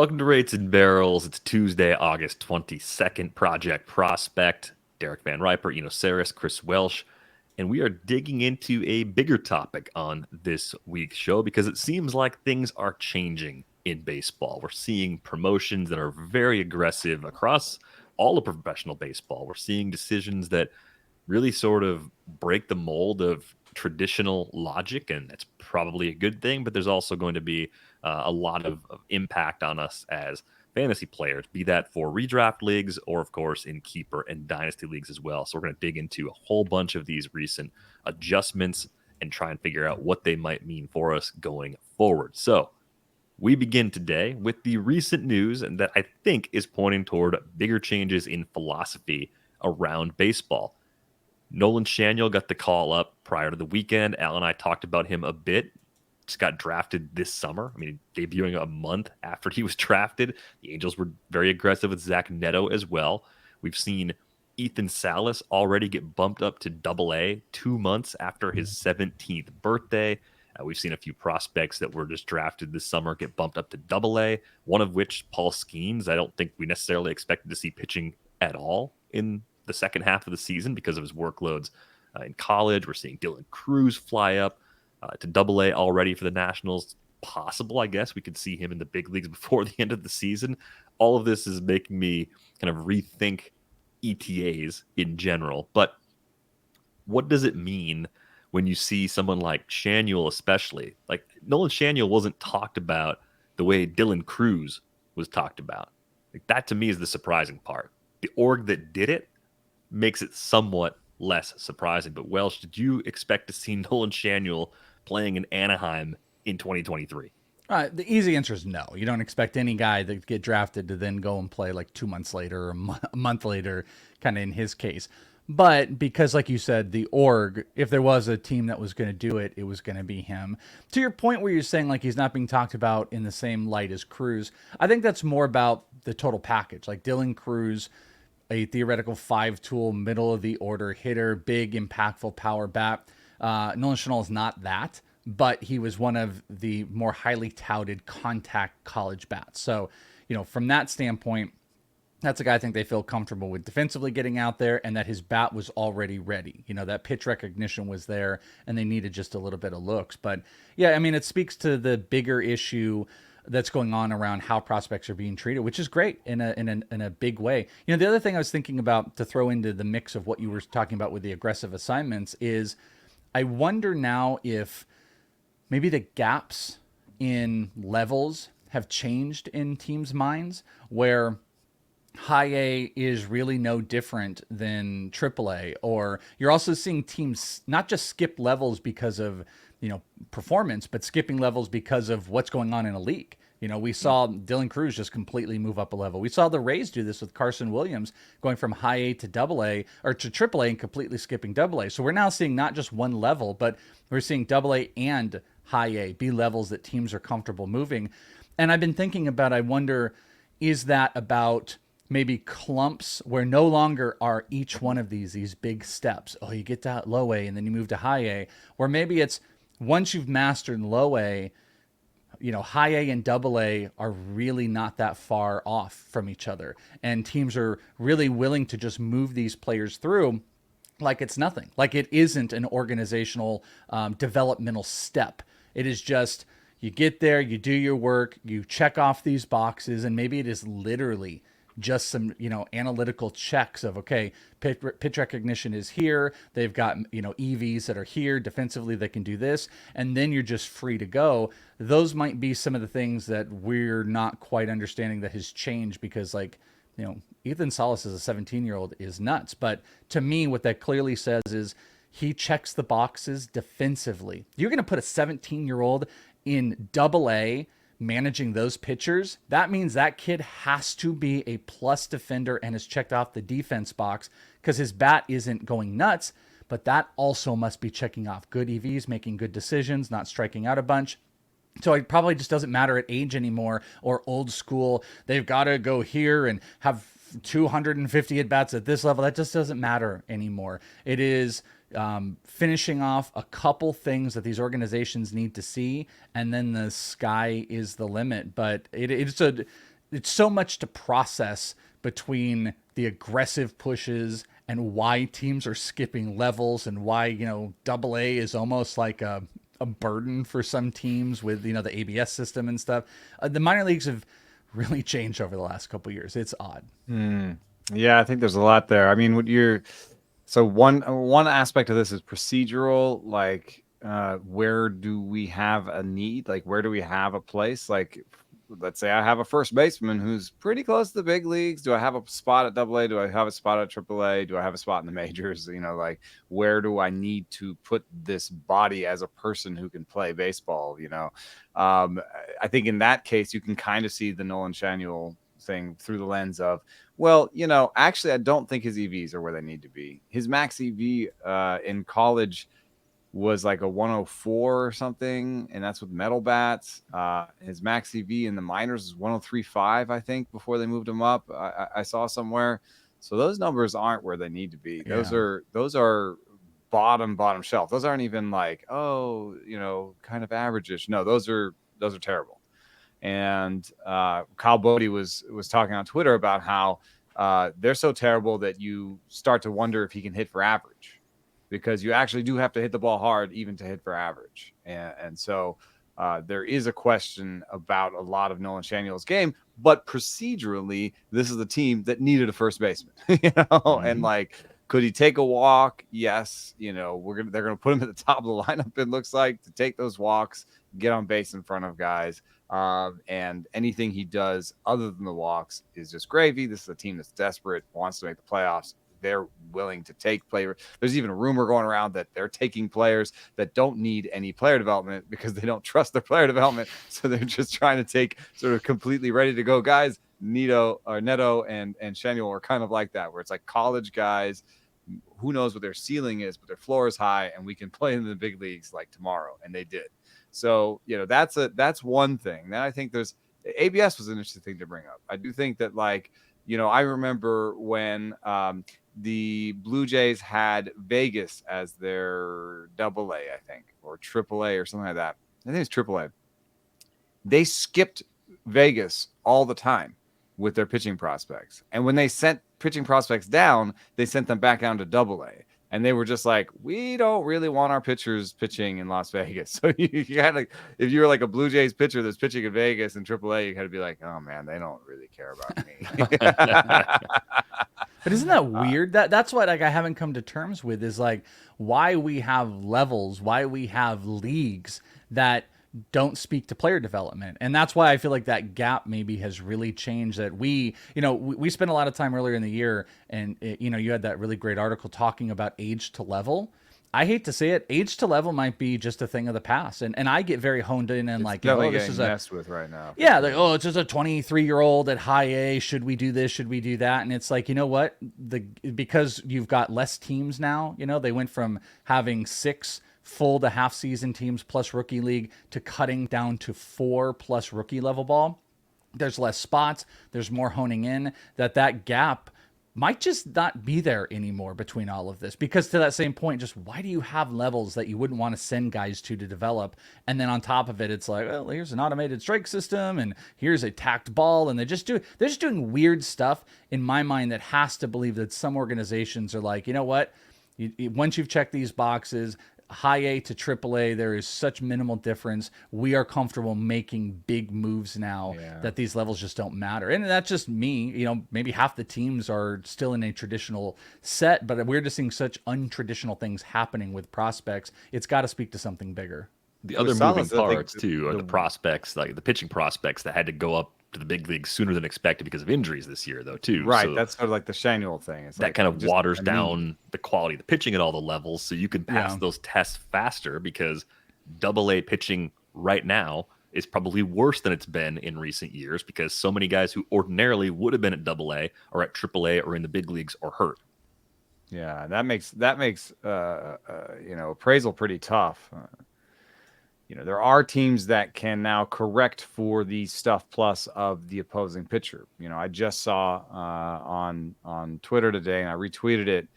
Welcome to Rates and Barrels. It's Tuesday, August 22nd. Project Prospect, Derek Van Riper, Eno Saris, Chris Welsh, and we are digging into a bigger topic on this week's show because it seems like things are changing in baseball. We're seeing promotions that are very aggressive across all of professional baseball. We're seeing decisions that really sort of break the mold of traditional logic, and that's probably a good thing. But there's also going to be a lot of impact on us as fantasy players, be that for redraft leagues or, of course, in keeper and dynasty leagues as well. So we're going to dig into a whole bunch of these recent adjustments and try and figure out what they might mean for us going forward. So we begin today with the recent news, and that I think is pointing toward bigger changes in philosophy around baseball. Nolan Schanuel got the call up prior to the weekend. Al and I talked about him a bit. Just got drafted this summer. I mean, debuting a month after he was drafted. The Angels were very aggressive with Zach Neto as well. We've seen Ethan Salas already get bumped up to Double-A 2 months after his 17th birthday. We've seen a few prospects that were just drafted this summer get bumped up to Double-A, one of which, Paul Skenes, I don't think we necessarily expected to see pitching at all in the second half of the season because of his workloads in college. We're seeing Dylan Cruz fly up to Double-A already for the Nationals. Possible, I guess, we could see him in the big leagues before the end of the season. All of this is making me kind of rethink ETAs in general. But what does it mean when you see someone like Schanuel, especially? Like, Nolan Schanuel wasn't talked about the way Dylan Cruz was talked about. Like, that to me is the surprising part. The org that did it makes it somewhat less surprising. But Welsh, did you expect to see Nolan Schanuel playing in Anaheim in 2023? The easy answer is no. You don't expect any guy that get drafted to then go and play like 2 months later or a month later, kind of in his case. But because, like you said, the org, if there was a team that was going to do it, it was going to be him. To your point where you're saying like he's not being talked about in the same light as Cruz, I think that's more about the total package. Like Dylan Cruz, a theoretical 5-tool, middle of the order hitter, big, impactful power bat. Nolan Schanuel is not that, but he was one of the more highly touted contact college bats. So, from that standpoint, that's a guy I think they feel comfortable with defensively getting out there, and that his bat was already ready. That pitch recognition was there, and they needed just a little bit of looks. But yeah, I mean, it speaks to the bigger issue that's going on around how prospects are being treated, which is great in a big way. The other thing I was thinking about to throw into the mix of what you were talking about with the aggressive assignments is I wonder now if maybe the gaps in levels have changed in teams' minds, where high A is really no different than triple A, or you're also seeing teams not just skip levels because of performance, but skipping levels because of what's going on in a league. We saw Dylan Cruz just completely move up a level. We saw the Rays do this with Carson Williams going from high A to double A or to triple A and completely skipping double A. So we're now seeing not just one level, but we're seeing double A and high A be levels that teams are comfortable moving. And I've been thinking about, I wonder, is that about maybe clumps where no longer are each one of these big steps? Oh, you get to low A and then you move to high A, or maybe it's once you've mastered low A, high A and double A are really not that far off from each other. And teams are really willing to just move these players through like it's nothing. Like it isn't an organizational developmental step. It is just, you get there, you do your work, you check off these boxes, and maybe it is literally just some, analytical checks of, okay, pitch recognition is here. They've got, EVs that are here defensively that can do this. And then you're just free to go. Those might be some of the things that we're not quite understanding that has changed because, like, Ethan Salas as a 17-year-old is nuts. But to me, what that clearly says is he checks the boxes defensively. You're going to put a 17-year-old in double A managing those pitchers, that means that kid has to be a plus defender and has checked off the defense box because his bat isn't going nuts, but that also must be checking off good EVs, making good decisions, not striking out a bunch. So it probably just doesn't matter at age anymore or old school. They've got to go here and have 250 at-bats at this level. That just doesn't matter anymore. It is finishing off a couple things that these organizations need to see, and then the sky is the limit. But it's so much to process between the aggressive pushes and why teams are skipping levels and why, double A is almost like a burden for some teams with, the ABS system and stuff. The minor leagues have really changed over the last couple of years. It's odd. Yeah, I think there's a lot there. I mean, so one aspect of this is procedural, like where do we have a need? Like where do we have a place? Like let's say I have a first baseman who's pretty close to the big leagues. Do I have a spot at Double A? Do I have a spot at Triple A? Do I have a spot in the majors? Like where do I need to put this body as a person who can play baseball? I think in that case you can kind of see the Nolan Schanuel thing through the lens of, well, actually I don't think his EVs are where they need to be. His max EV in college was like a 104 or something, and that's with metal bats. His max EV in the minors is 103.5, I think, before they moved him up. I saw somewhere. So those numbers aren't where they need to be. Yeah. Those are bottom shelf. Those aren't even like, kind of average-ish. No, those are terrible. And Kyle Bodie was talking on Twitter about how they're so terrible that you start to wonder if he can hit for average, because you actually do have to hit the ball hard even to hit for average. And so there is a question about a lot of Nolan Schanuel's game, but procedurally, this is the team that needed a first baseman, and like, could he take a walk? Yes. They're going to put him at the top of the lineup. It looks like, to take those walks, get on base in front of guys. And anything he does other than the walks is just gravy. This is a team that's desperate, wants to make the playoffs. They're willing to take players. There's even a rumor going around that they're taking players that don't need any player development because they don't trust their player development. So they're just trying to take sort of completely ready to go guys. Neto and Schanuel are kind of like that, where it's like college guys. Who knows what their ceiling is, but their floor is high, and we can play in the big leagues like tomorrow. And they did. So, that's one thing. Then I think there's ABS was an interesting thing to bring up. I do think that, like, I remember when the Blue Jays had Vegas as their Double A, I think, or Triple A or something like that. I think it's Triple A. They skipped Vegas all the time with their pitching prospects. And when they sent pitching prospects down, they sent them back down to Double A. And they were just like, we don't really want our pitchers pitching in Las Vegas. So you had, like, if you were like a Blue Jays pitcher that's pitching in Vegas and AAA, you had to be like, oh man, they don't really care about me. But isn't that weird? That's what, like, I haven't come to terms with, is like why we have levels, why we have leagues that don't speak to player development. And that's why I feel like that gap maybe has really changed, that we spent a lot of time earlier in the year, and you had that really great article talking about age to level. I hate to say it, age to level might be just a thing of the past, and I get very honed in and like, this is messed with right now. Yeah, like, it's just a 23-year-old at high A. Should we do this? Should we do that? And it's like, you know what? Because you've got less teams now. They went from having 6 full to half season teams plus rookie league to cutting down to 4 plus rookie level ball. There's less spots. There's more honing in. That gap might just not be there anymore between all of this, because to that same point, just why do you have levels that you wouldn't want to send guys to develop? And then on top of it, it's like, well, here's an automated strike system, and here's a tacked ball, and they're just doing weird stuff in my mind that has to believe that some organizations are like, you know what? Once you've checked these boxes, high A to triple A, there is such minimal difference. We are comfortable making big moves now that these levels just don't matter. And that's just me. Maybe half the teams are still in a traditional set, but we're just seeing such untraditional things happening with prospects. It's got to speak to something bigger. The other moving parts, too, are the prospects, like the pitching prospects that had to go up to the big leagues sooner than expected because of injuries this year, though, too. Right, so that's sort of like the Schanuel thing. It's that like, kind of waters down the quality of the pitching at all the levels, so you can pass those tests faster, because Double A pitching right now is probably worse than it's been in recent years, because so many guys who ordinarily would have been at Double A are at Triple A or in the big leagues or hurt. Yeah, that makes appraisal pretty tough. There are teams that can now correct for the stuff plus of the opposing pitcher. I just saw on Twitter today, and I retweeted it,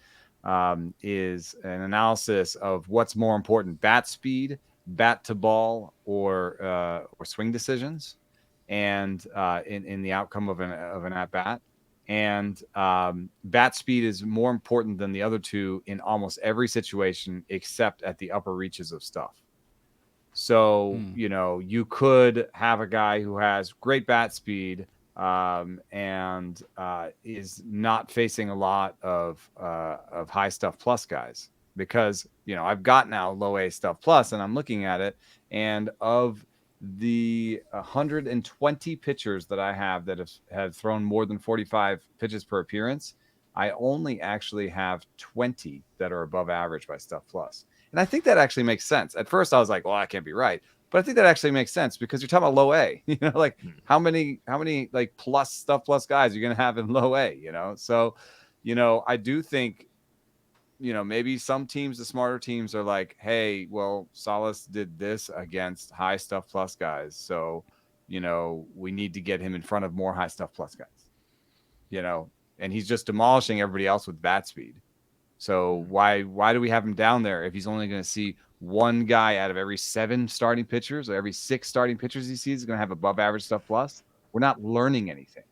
is an analysis of what's more important: bat speed, bat to ball, or swing decisions. and in the outcome of an at bat. And bat speed is more important than the other two in almost every situation, except at the upper reaches of stuff. So, you could have a guy who has great bat speed and is not facing a lot of high stuff plus guys, because, I've got now low A stuff plus, and I'm looking at it, and of the 120 pitchers that I have that have thrown more than 45 pitches per appearance, I only actually have 20 that are above average by stuff plus. And I think that actually makes sense. At first I was like, well, that can't be right. But I think that actually makes sense, because you're talking about low A, like how many like plus stuff plus guys you're going to have in low A, So, I do think, maybe some teams, the smarter teams, are like, hey, well, Salas did this against high stuff plus guys. So, we need to get him in front of more high stuff plus guys, and he's just demolishing everybody else with bat speed. So why do we have him down there if he's only going to see one guy out of every 7 starting pitchers, or every 6 starting pitchers he sees is going to have above average stuff plus? We're not learning anything.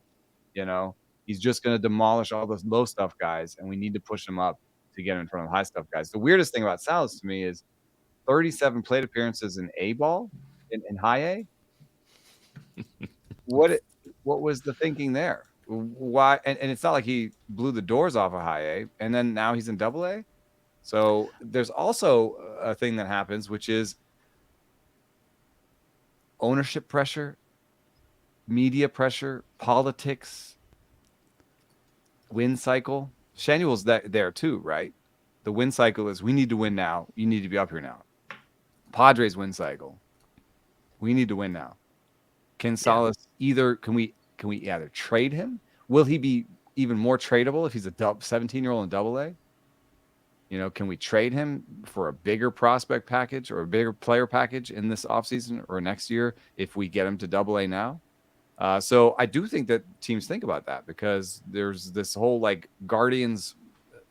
He's just going to demolish all those low stuff guys, and we need to push him up to get him in front of the high stuff guys. The weirdest thing about Salas to me is 37 plate appearances in A ball, in high A. What was the thinking there? Why? And it's not like he blew the doors off of high A, and then now he's in double A. So there's also a thing that happens, which is ownership pressure, media pressure, politics, win cycle. Schanuel's there too, right? The win cycle is, we need to win now. You need to be up here now. Padres win cycle, we need to win now. Can Salas can we either trade him? Will he be even more tradable if he's a 17-year-old in double A? Can we trade him for a bigger prospect package or a bigger player package in this offseason or next year if we get him to double A now? So I do think that teams think about that, because there's this whole like Guardians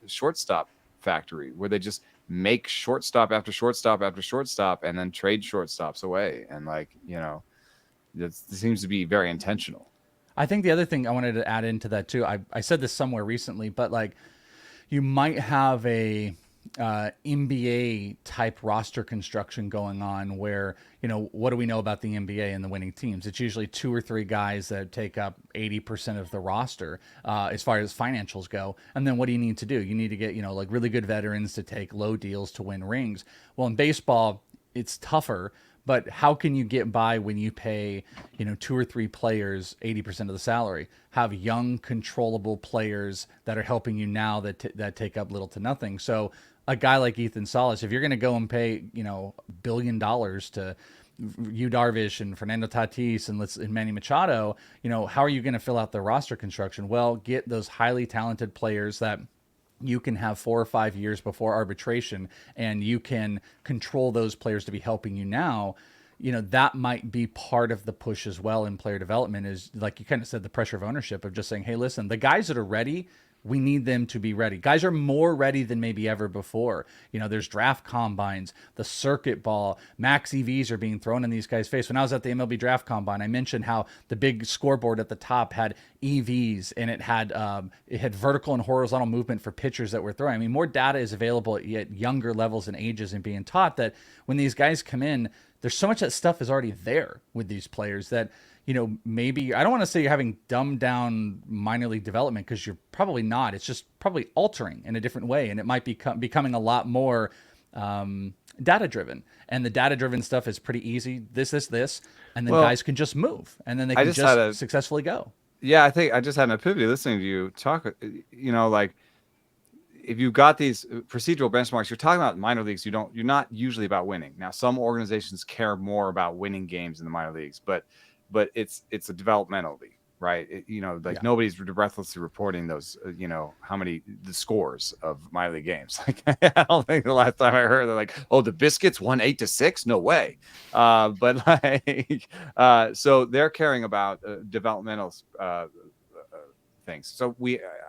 shortstop factory where they just make shortstop after shortstop after shortstop and then trade shortstops away. And that seems to be very intentional. I think the other thing I wanted to add into that too, I said this somewhere recently, but like you might have a NBA type roster construction going on where, what do we know about the NBA and the winning teams? It's usually 2 or 3 guys that take up 80% of the roster as far as financials go. And then what do you need to do? You need to get, like really good veterans to take low deals to win rings. Well, in baseball, it's tougher. But how can you get by when you pay, 2 or 3 players 80% of the salary? Have young, controllable players that are helping you now that take up little to nothing. So a guy like Ethan Salas, if you're going to go and pay, $1 billion to Yu Darvish and Fernando Tatis and Manny Machado, how are you going to fill out the roster construction? Well, get those highly talented players that you can have 4 or 5 years before arbitration, and you can control those players to be helping you now. That might be part of the push as well in player development, is like you kind of said, the pressure of ownership of just saying, hey, listen, the guys that are ready, we need them to be ready. Guys are more ready than maybe ever before. There's draft combines, the circuit ball, max EVs are being thrown in these guys' face. When I was at the MLB draft combine, I mentioned how the big scoreboard at the top had EVs, and it had vertical and horizontal movement for pitchers that were throwing. I mean, more data is available at younger levels and ages, and being taught that when these guys come in, there's so much that stuff is already there with these players that, maybe, I don't want to say you're having dumbed down minor league development, because you're probably not. It's just probably altering in a different way. And it might be becoming a lot more data driven. And the data driven stuff is pretty easy. This. And then guys can just move, and then they can just successfully go. Yeah, I think I just had an epiphany listening to you talk. Like, if you've got these procedural benchmarks, you're talking about minor leagues. You're not usually about winning. Now, some organizations care more about winning games in the minor leagues, but it's a developmental league, right? Nobody's breathlessly reporting those, how many the scores of minor league games. Like, I don't think the last time I heard they're like, oh, the Biscuits won 8-6. No way. But so they're caring about developmental things. So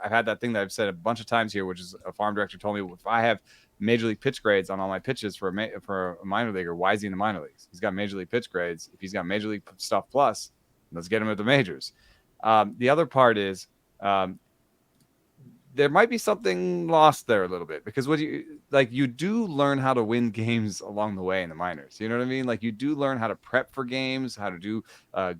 I've had that thing that I've said a bunch of times here, which is a farm director told me, if I have major league pitch grades on all my pitches for a minor leaguer, why is he in the minor leagues? He's got major league pitch grades. If he's got major league stuff plus, Let's get him at the majors. The other part is there might be something lost there a little bit, because you do learn how to win games along the way in the minors. You know what I mean? Like, you do learn how to prep for games, how to do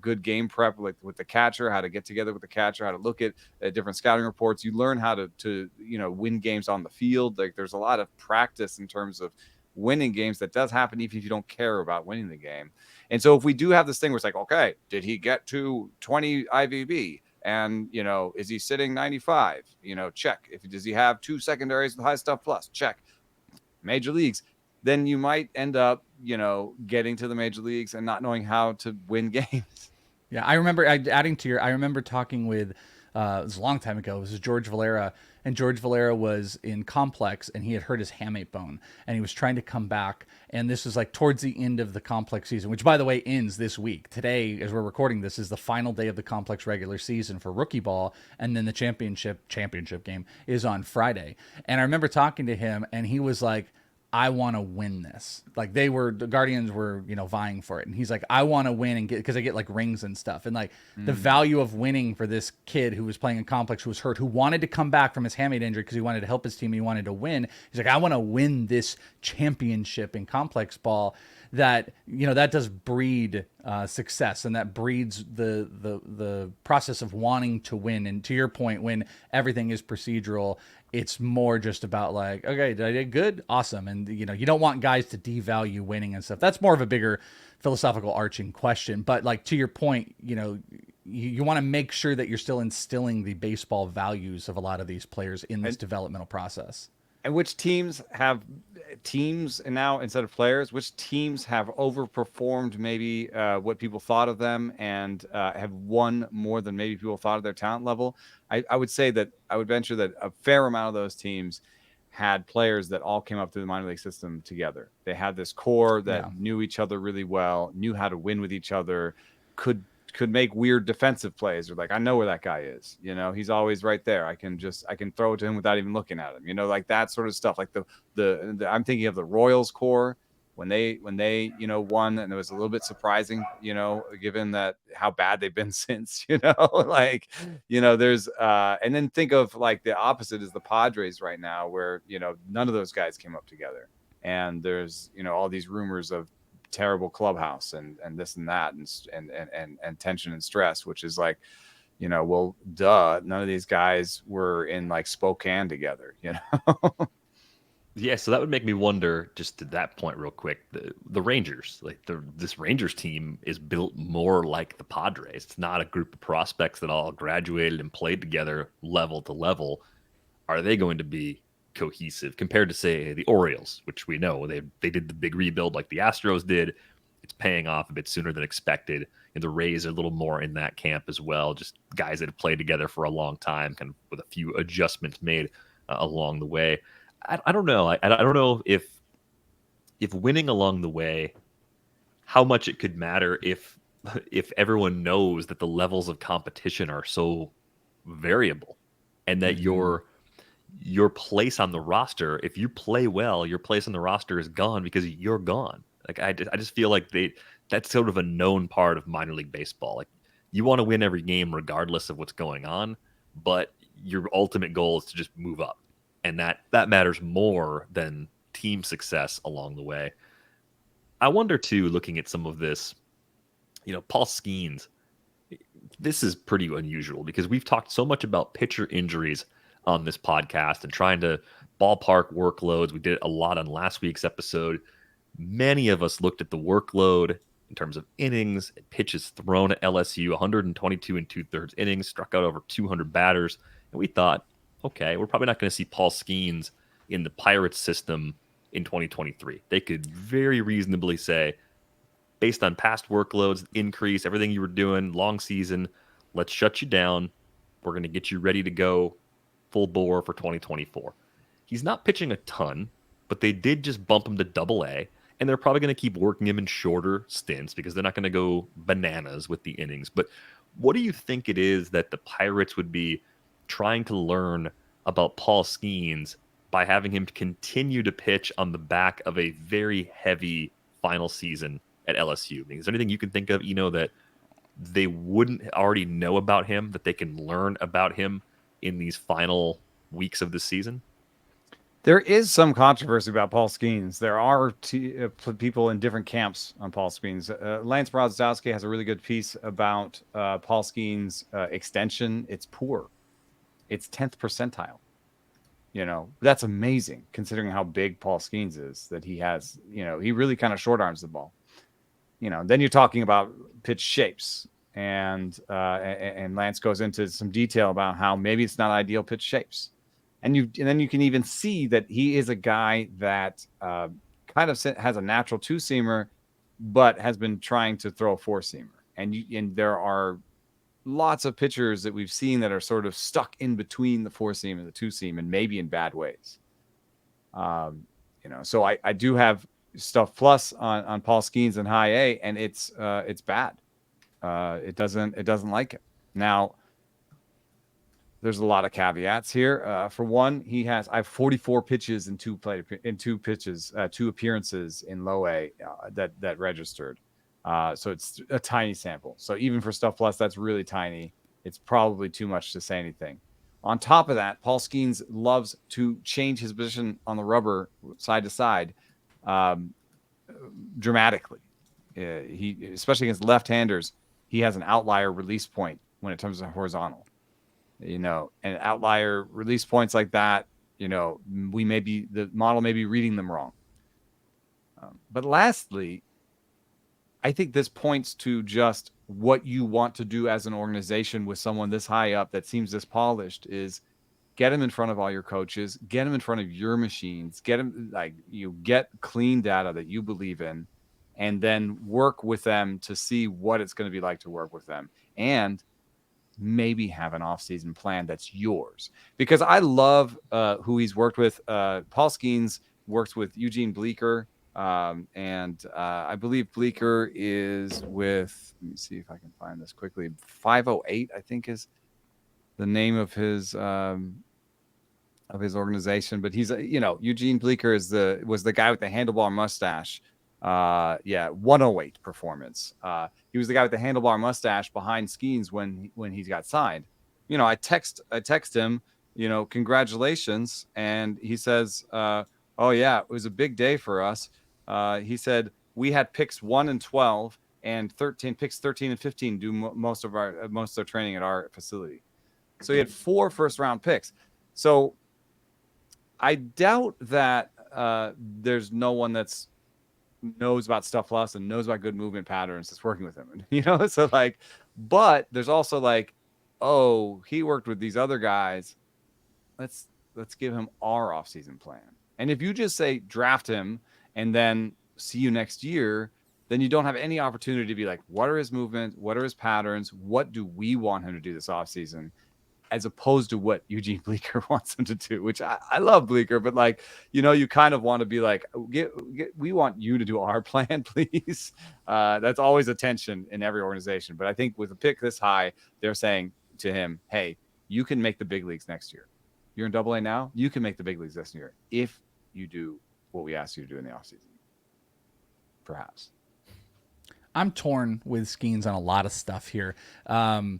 good game prep with the catcher, how to get together with the catcher, how to look at different scouting reports. You learn how to win games on the field. Like, there's a lot of practice in terms of winning games that does happen even if you don't care about winning the game. And so if we do have this thing where it's like, okay, did he get to 20 IVB? And, is he sitting 95? Check. Does he have 2 secondaries with high stuff plus? Check. Major leagues. Then you might end up, getting to the major leagues and not knowing how to win games. Yeah, I remember I remember talking with, it was a long time ago. It was George Valera, and George Valera was in complex, and he had hurt his hamate bone, and he was trying to come back. And this was like towards the end of the complex season, which, by the way, ends this week. Today, as we're recording this, is the final day of the complex regular season for rookie ball, and then the championship game is on Friday. And I remember talking to him, and he was like, I want to win this. Like, the Guardians were, vying for it. And he's like, I want to win and because I get like rings and stuff. And like the value of winning for this kid who was playing in complex, who was hurt, who wanted to come back from his hamate injury because he wanted to help his team. He wanted to win. He's like, I want to win this championship in complex ball. That, that does breed success, and that breeds the process of wanting to win. And to your point, when everything is procedural, it's more just about like, okay, did I do good? Awesome. And, you don't want guys to devalue winning and stuff. That's more of a bigger philosophical arching question. But like, to your point, you want to make sure that you're still instilling the baseball values of a lot of these players in this developmental process. And which teams and now instead of players, which teams have overperformed maybe what people thought of them and have won more than maybe people thought of their talent level? I would say that I would venture that a fair amount of those teams had players that all came up through the minor league system together. They had this core that knew each other really well, knew how to win with each other, could make weird defensive plays, or like, I know where that guy is, he's always right there. I can throw it to him without even looking at him, like that sort of stuff. Like the I'm thinking of the Royals core when they won, and it was a little bit surprising, given that how bad they've been since, there's and then think of like the opposite is the Padres right now, where none of those guys came up together, and there's all these rumors of terrible clubhouse and this and that and tension and stress, which is like, well, duh, none of these guys were in like Spokane together, Yeah, so that would make me wonder, just to that point real quick, the Rangers, like this Rangers team is built more like the Padres. It's not a group of prospects that all graduated and played together level to level. Are they going to be cohesive compared to, say, the Orioles, which we know they did the big rebuild like the Astros did? It's paying off a bit sooner than expected, and the Rays are a little more in that camp as well, just guys that have played together for a long time, kind of with a few adjustments made along the way. I don't know. I don't know if winning along the way, how much it could matter if everyone knows that the levels of competition are so variable, and that your place on the roster, if you play well, your place on the roster is gone because you're gone. Like, I just feel like that's sort of a known part of minor league baseball. Like, you want to win every game regardless of what's going on, but your ultimate goal is to just move up, and that matters more than team success along the way. I wonder too, looking at some of this, Paul Skenes, this is pretty unusual because we've talked so much about pitcher injuries on this podcast and trying to ballpark workloads. We did a lot on last week's episode. Many of us looked at the workload in terms of innings and pitches thrown at LSU, 122 and 2/3 innings, struck out over 200 batters. And we thought, okay, we're probably not going to see Paul Skenes in the Pirates system in 2023. They could very reasonably say, based on past workloads, increase, everything you were doing, long season, let's shut you down. We're going to get you ready to go full bore for 2024. He's not pitching a ton, but they did just bump him to Double-A, and they're probably going to keep working him in shorter stints because they're not going to go bananas with the innings. But what do you think it is that the Pirates would be trying to learn about Paul Skenes by having him continue to pitch on the back of a very heavy final season at LSU? I mean, is there anything you can think of, that they wouldn't already know about him, that they can learn about him in these final weeks of the season? There is some controversy about Paul Skenes. There are people in different camps on Paul Skenes. Lance Brodowski has a really good piece about Paul Skenes' extension. It's poor. It's 10th percentile. That's amazing considering how big Paul Skenes is, that he has, he really kind of short arms the ball. Then you're talking about pitch shapes, and Lance goes into some detail about how maybe it's not ideal pitch shapes. And then you can even see that he is a guy that kind of has a natural two-seamer, but has been trying to throw a four-seamer. And there are lots of pitchers that we've seen that are sort of stuck in between the four-seam and the two-seam, and maybe in bad ways. So I do have stuff plus on Paul Skenes in high A, and it's bad. It doesn't like it. Now, there's a lot of caveats here. For one, I have 44 pitches in two appearances in low A that registered. So it's a tiny sample. So even for Stuff Plus, that's really tiny. It's probably too much to say anything. On top of that, Paul Skenes loves to change his position on the rubber side to side dramatically. He, especially against left-handers, he has an outlier release point when it comes to horizontal. And outlier release points like that, the model may be reading them wrong. But lastly, I think this points to just what you want to do as an organization with someone this high up that seems this polished is get him in front of all your coaches, get him in front of your machines, get clean data that you believe in, and then work with them to see what it's going to be like to work with them. And maybe have an off-season plan that's yours, because I love who he's worked with. Paul Skenes works with Eugene Bleecker, and I believe Bleecker is with, let me see if I can find this quickly, 508 I think is the name of his organization. But he's Eugene Bleecker was the guy with the handlebar mustache. 108 performance. He was the guy with the handlebar mustache behind Skenes when he got signed. I text him, congratulations, and he says, oh yeah, it was a big day for us. He said we had picks 1 and 12 and 13 and 15 do most of their training at our facility. So he had 4 first-round picks. So I doubt that there's no one that's knows about Stuff Plus and knows about good movement patterns that's working with him. So but there's also he worked with these other guys. Let's give him our off-season plan. And if you just say draft him and then see you next year, then you don't have any opportunity to be like, what are his movements? What are his patterns? What do we want him to do this offseason? As opposed to what Eugene Bleecker wants him to do, which I love Bleecker, but you kind of want to be like, we want you to do our plan, please. That's always a tension in every organization. But I think with a pick this high, they're saying to him, hey, you can make the big leagues next year. You're in AA now. You can make the big leagues this year if you do what we asked you to do in the offseason. Perhaps. I'm torn with Skenes on a lot of stuff here. To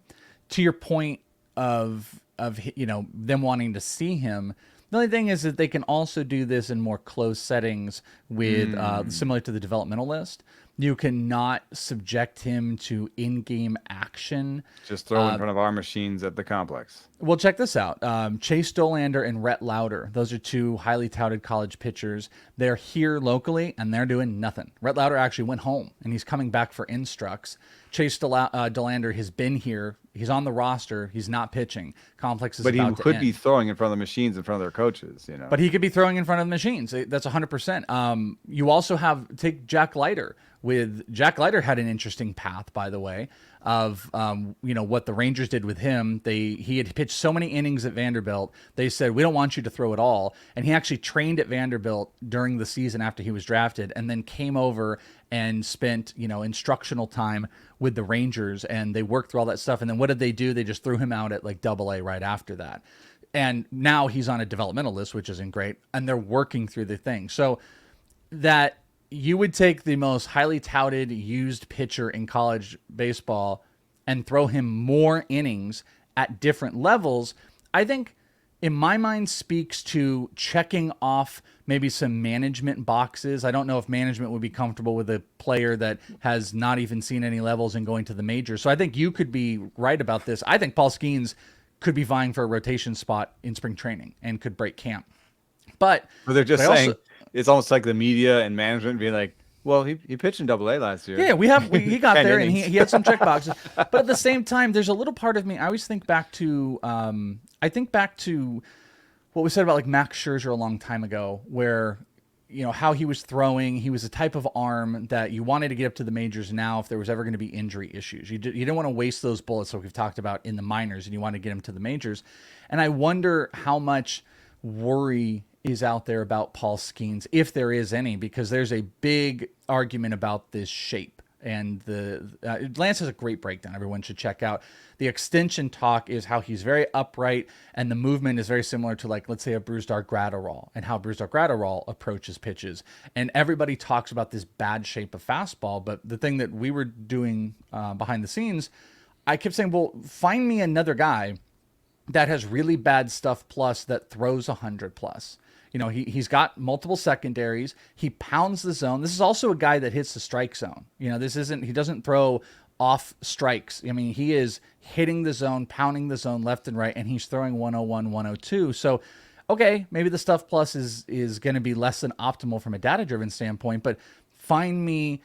your point of them wanting to see him, the only thing is that they can also do this in more closed settings with similar to the developmental list. You cannot subject him to in-game action. Just throw in front of our machines at the complex. Well, check this out. Chase Dolander and Rhett Lauder. Those are 2 highly touted college pitchers. They're here locally, and they're doing nothing. Rhett Lauder actually went home, and he's coming back for instructs. Chase Dolander has been here. He's on the roster. He's not pitching. Complex is about to end. But he could be throwing in front of the machines in front of their coaches, But he could be throwing in front of the machines. That's 100%. You also take Jack Leiter. Jack Leiter had an interesting path, by the way, of what the Rangers did with him. He had pitched so many innings at Vanderbilt. They said, we don't want you to throw it all. And he actually trained at Vanderbilt during the season after he was drafted, and then came over and spent instructional time with the Rangers, and they worked through all that stuff. And then what did they do? They just threw him out at AA right after that. And now he's on a developmental list, which isn't great. And they're working through the thing. So that you would take the most highly touted used pitcher in college baseball and throw him more innings at different levels, I think in my mind speaks to checking off maybe some management boxes. I don't know if management would be comfortable with a player that has not even seen any levels and going to the majors. So I think you could be right about this. I think Paul Skenes could be vying for a rotation spot in spring training and could break camp. But they're just they saying also, it's almost like the media and management being like, well, he pitched in Double A last year. yeah, he got there and innings. he had some check boxes. But at the same time, there's a little part of me, I always think back to what we said about like Max Scherzer a long time ago, where, you know, how he was throwing. He was a type of arm that you wanted to get up to the majors now if there was ever going to be injury issues. You didn't want to waste those bullets, like we've talked about in the minors, and you want to get him to the majors. And I wonder how much worry is out there about Paul Skenes, if there is any, because there's a big argument about this shape. And Lance has a great breakdown everyone should check out. The extension talk is how he's very upright, and the movement is very similar to, like, let's say a Brusdar Graterol, and how Brusdar Graterol approaches pitches. And everybody talks about this bad shape of fastball, but the thing that we were doing behind the scenes, I kept saying, well, find me another guy that has really bad stuff plus that throws 100 plus. You know, he's got multiple secondaries. He pounds the zone. This is also a guy that hits the strike zone. You know, he doesn't throw off strikes. I mean, he is hitting the zone, pounding the zone left and right, and he's throwing 101, 102. So, okay, maybe the stuff plus is going to be less than optimal from a data-driven standpoint, but find me,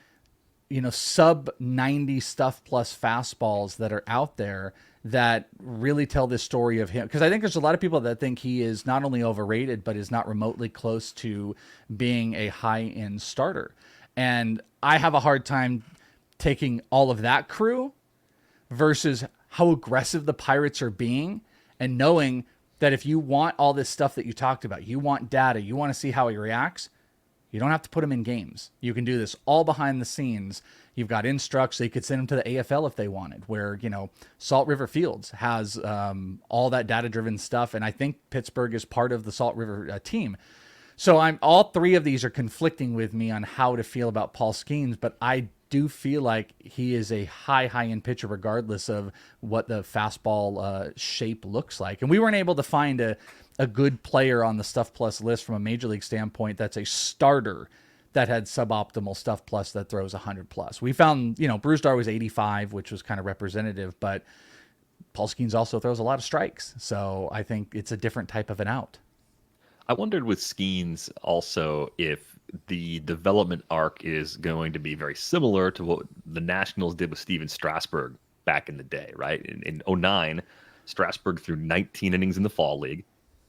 you know, sub 90 stuff plus fastballs that are out there that really tell this story of him. Because I think there's a lot of people that think he is not only overrated, but is not remotely close to being a high-end starter. And I have a hard time taking all of that crew versus how aggressive the Pirates are being, and knowing that if you want all this stuff that you talked about, you want data, you want to see how he reacts, you don't have to put him in games. You can do this all behind the scenes. You've got instructs. They could send him to the AFL if they wanted, where, you know, Salt River Fields has all that data-driven stuff, and I think Pittsburgh is part of the Salt River team. So all three of these are conflicting with me on how to feel about Paul Skenes, but I do feel like he is a high-end pitcher regardless of what the fastball shape looks like. And we weren't able to find a good player on the Stuff Plus list from a major league standpoint that's a starter that had suboptimal Stuff Plus that throws 100 plus. We found, you know, Brusdar was 85, which was kind of representative, but Paul Skenes also throws a lot of strikes. So I think it's a different type of an out. I wondered with Skenes also if the development arc is going to be very similar to what the Nationals did with Steven Strasburg back in the day, right? In 09, Strasburg threw 19 innings in the fall league.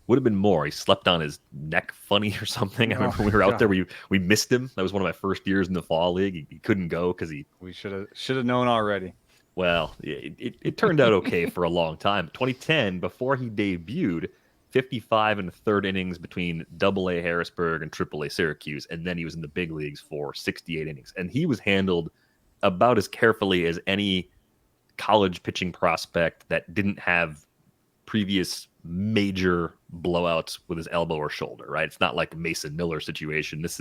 Would have been more. He slept on his neck funny or something. I remember we were out there. We missed him. That was one of my first years in the fall league. He couldn't go because we should have known already. Well, it turned out okay for a long time. 2010, before he debuted, 55 in the third innings between Double-A Harrisburg and Triple-A Syracuse, and then he was in the big leagues for 68 innings. And he was handled about as carefully as any college pitching prospect that didn't have previous major blowouts with his elbow or shoulder, right? It's not like a Mason Miller situation. This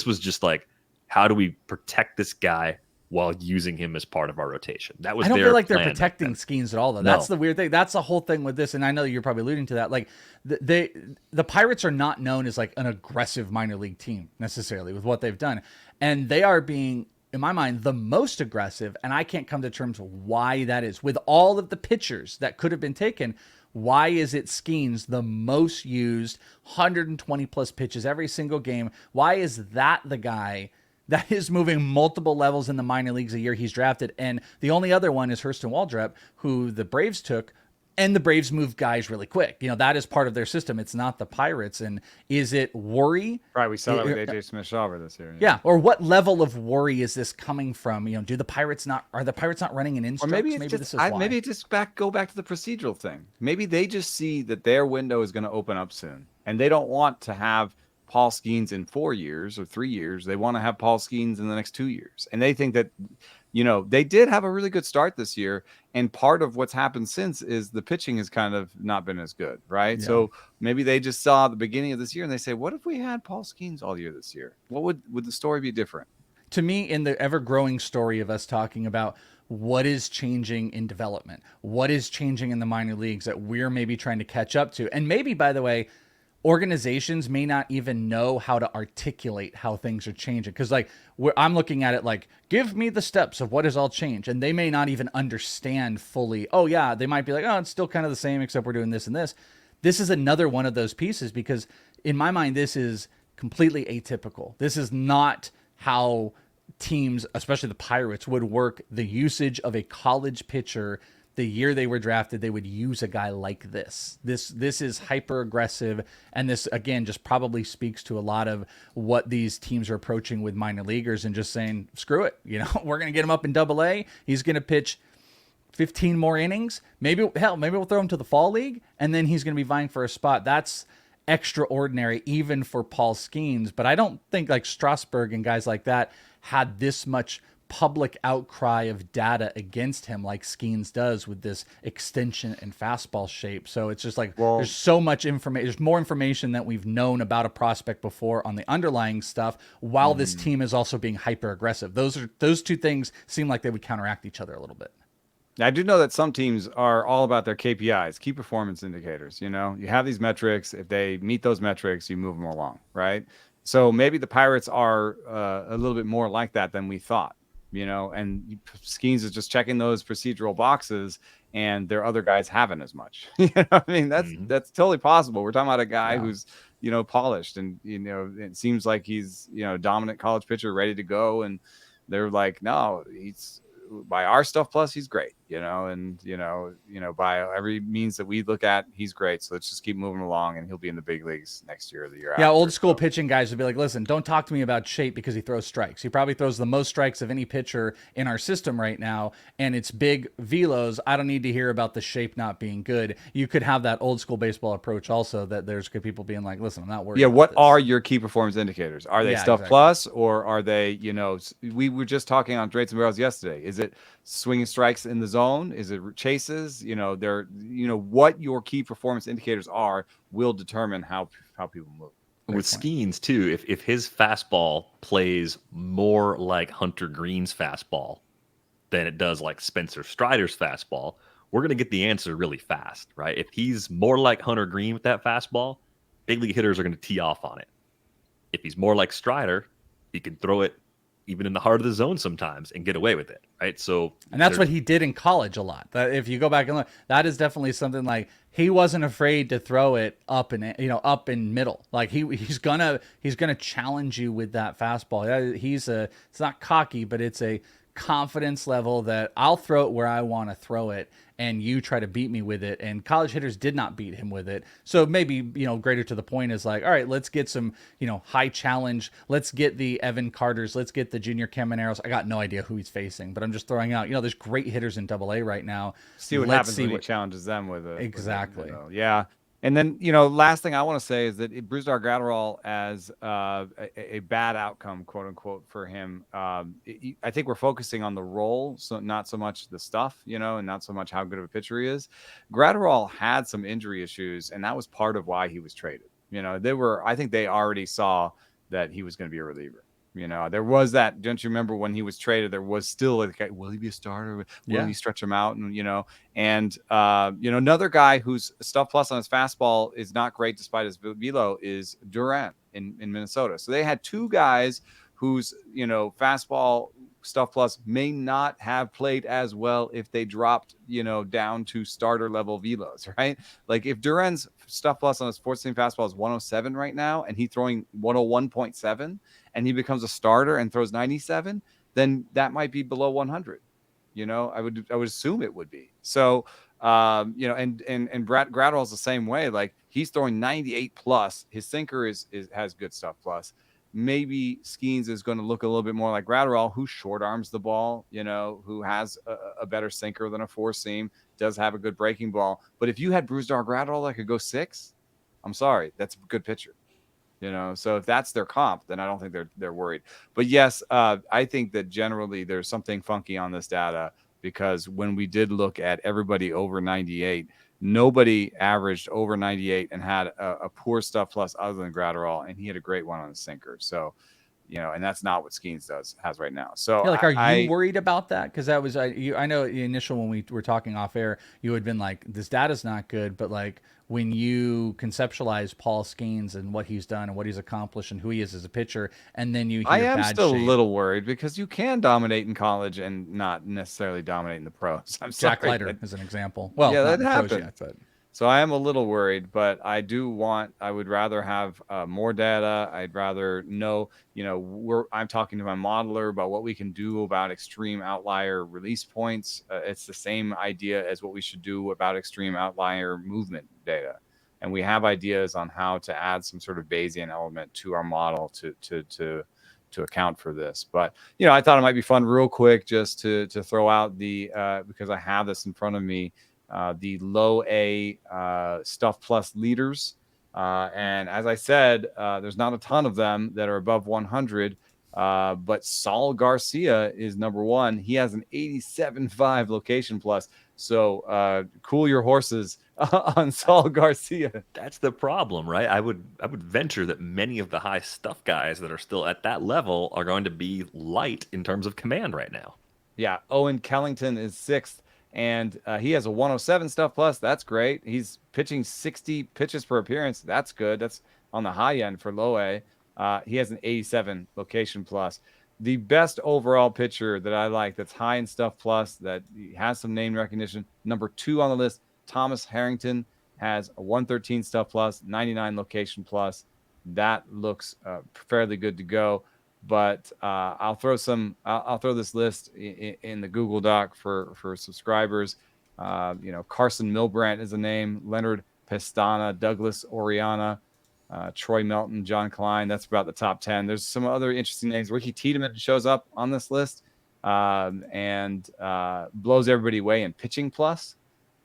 was just like, how do we protect this guy while using him as part of our rotation? That was. I don't feel like they're protecting Skenes at all, though. No. That's the weird thing. That's the whole thing with this, and I know you're probably alluding to that. Like the Pirates are not known as like an aggressive minor league team necessarily with what they've done, and they are being, in my mind, the most aggressive, and I can't come to terms with why that is. With all of the pitchers that could have been taken, why is it Skenes the most used, 120 plus pitches every single game? Why is that the guy that is moving multiple levels in the minor leagues a year he's drafted? And the only other one is Hurston Waldrep, who the Braves took, and the Braves move guys really quick. You know, that is part of their system. It's not the Pirates. And is it worry? Right, we saw that with AJ Smith-Shawver this year. Yeah, or what level of worry is this coming from? You know, are the Pirates not running an instruct? Or maybe this is why. Maybe it just go back to the procedural thing. Maybe they just see that their window is going to open up soon, and they don't want to have Paul Skenes in 4 years or 3 years. They want to have Paul Skenes in the next 2 years. And they think that, you know, they did have a really good start this year. And part of what's happened since is the pitching has kind of not been as good, right? Yeah. So maybe they just saw the beginning of this year and they say, what if we had Paul Skenes all year this year? What would the story be different? To me, in the ever-growing story of us talking about what is changing in development, what is changing in the minor leagues that we're maybe trying to catch up to. And maybe, by the way, organizations may not even know how to articulate how things are changing. Because like I'm looking at it like, give me the steps of what has all changed. And they may not even understand fully. Oh yeah, they might be like, oh, it's still kind of the same, except we're doing this and this. This is another one of those pieces, because in my mind, this is completely atypical. This is not how teams, especially the Pirates, would work the usage of a college pitcher. The year they were drafted, they would use a guy like this. This is hyper aggressive, and this again just probably speaks to a lot of what these teams are approaching with minor leaguers and just saying, screw it, we're gonna get him up in Double-A. He's gonna pitch 15 more innings. Maybe we'll throw him to the fall league, and then he's gonna be vying for a spot. That's extraordinary, even for Paul Skenes. But I don't think like Strasburg and guys like that had this much public outcry of data against him like Skenes does with this extension and fastball shape. So it's just like, there's so much information. There's more information that we've known about a prospect before on the underlying stuff, while this team is also being hyper aggressive. Those two things seem like they would counteract each other a little bit. I do know that some teams are all about their KPIs, key performance indicators. You have these metrics. If they meet those metrics, you move them along, right? So maybe the Pirates are a little bit more like that than we thought. And Skenes is just checking those procedural boxes, and their other guys haven't as much. I mean, that's totally possible. We're talking about a guy who's, polished, and, it seems like he's, dominant college pitcher ready to go. And they're like, no, he's by our stuff plus he's great, and by every means that we look at, he's great. So let's just keep moving along, and he'll be in the big leagues next year or the year after. Yeah, old school pitching guys would be like, listen, don't talk to me about shape, because he throws strikes. He probably throws the most strikes of any pitcher in our system right now, and it's big velos. I don't need to hear about the shape not being good. You could have that old school baseball approach also, that there's good people being like, listen, I'm not worried about what this. are your key performance indicators? Are they stuff exactly. plus, or are they, we were just talking on Drapes and Barrels yesterday. Is it swinging strikes in the zone? Is it chases? What your key performance indicators are will determine how people move. With Skenes too, if his fastball plays more like Hunter Green's fastball than it does like Spencer Strider's fastball, we're going to get the answer really fast, right? If he's more like Hunter Green with that fastball, big league hitters are going to tee off on it. If he's more like Strider, he can throw it even in the heart of the zone sometimes and get away with it, right? So, and that's what he did in college a lot. That if you go back and look, that is definitely something like he wasn't afraid to throw it up and up in middle. Like he's gonna challenge you with that fastball. It's not cocky, but it's a confidence level that I'll throw it where I want to throw it, and you try to beat me with it. And college hitters did not beat him with it. So maybe, greater to the point is like, all right, let's get some, high challenge. Let's get the Evan Carters. Let's get the Junior Camaneros. I got no idea who he's facing, but I'm just throwing out, there's great hitters in Double-A right now. See what happens when he challenges them with it. Exactly. Yeah. And then, last thing I want to say is that Brusdar Graterol as a bad outcome, quote unquote, for him. I think we're focusing on the role, so not so much the stuff, and not so much how good of a pitcher he is. Graterol had some injury issues, and that was part of why he was traded. I think they already saw that he was going to be a reliever. There was that. Don't you remember when he was traded? There was still like, will he be a starter? Will he stretch him out? And another guy whose stuff plus on his fastball is not great despite his velo is Duran in Minnesota. So they had two guys whose fastball stuff plus may not have played as well if they dropped down to starter level velos, right? Like if Duran's stuff plus on his 14 fastball is 107 right now, and he's throwing 101.7, and he becomes a starter and throws 97, then that might be below 100. I would assume it would be. So and Graterol's the same way. Like he's throwing 98 plus. His sinker has good stuff plus. Maybe Skenes is going to look a little bit more like Graterol, who short arms the ball, who has a better sinker than a four seam, does have a good breaking ball. But if you had Brusdar Graterol that could go 6, I'm sorry, that's a good pitcher. So if that's their comp, then I don't think they're worried. But yes, I think that generally there's something funky on this data, because when we did look at everybody over 98, nobody averaged over 98 and had a poor stuff plus other than Graterol, and he had a great one on the sinker. So, and that's not what Skenes has right now. So Yeah, like, are you worried about that? Because that was I know the initial when we were talking off air, you had been like, this data's not good, but like when you conceptualize Paul Skenes and what he's done and what he's accomplished and who he is as a pitcher, and then you hear I am bad still shape. a little worried because you can dominate in college and not necessarily dominate in the pros. I'm Jack sorry. Leiter is an example. Well, Yeah, not that in the pros happened. yet, but So I am a little worried, but I would rather have more data. I'd rather know, I'm talking to my modeler about what we can do about extreme outlier release points. It's the same idea as what we should do about extreme outlier movement data. And we have ideas on how to add some sort of Bayesian element to our model to account for this. But, I thought it might be fun real quick just to throw out because I have this in front of me, the low A Stuff Plus leaders. And as I said, there's not a ton of them that are above 100. But Saul Garcia is number one. He has an 87.5 location plus. So cool your horses on Saul Garcia. That's the problem, right? I would venture that many of the high stuff guys that are still at that level are going to be light in terms of command right now. Yeah, Owen Kellington is sixth, and he has a 107 stuff plus. That's great. He's pitching 60 pitches per appearance. That's good. That's on the high end for low A. He has an 87 location plus. The best overall pitcher that I like that's high in stuff plus, that has some name recognition, number 2 on the list, Thomas Harrington, has a 113 stuff plus, 99 location plus. That looks fairly good to go. But I'll throw this list in the Google Doc for subscribers. Carson Milbrandt is a name, Leonard Pestana, Douglas Oriana, Troy Melton, John Klein. That's about the top 10. There's some other interesting names. Ricky Tiedemann shows up on this list and blows everybody away in pitching plus.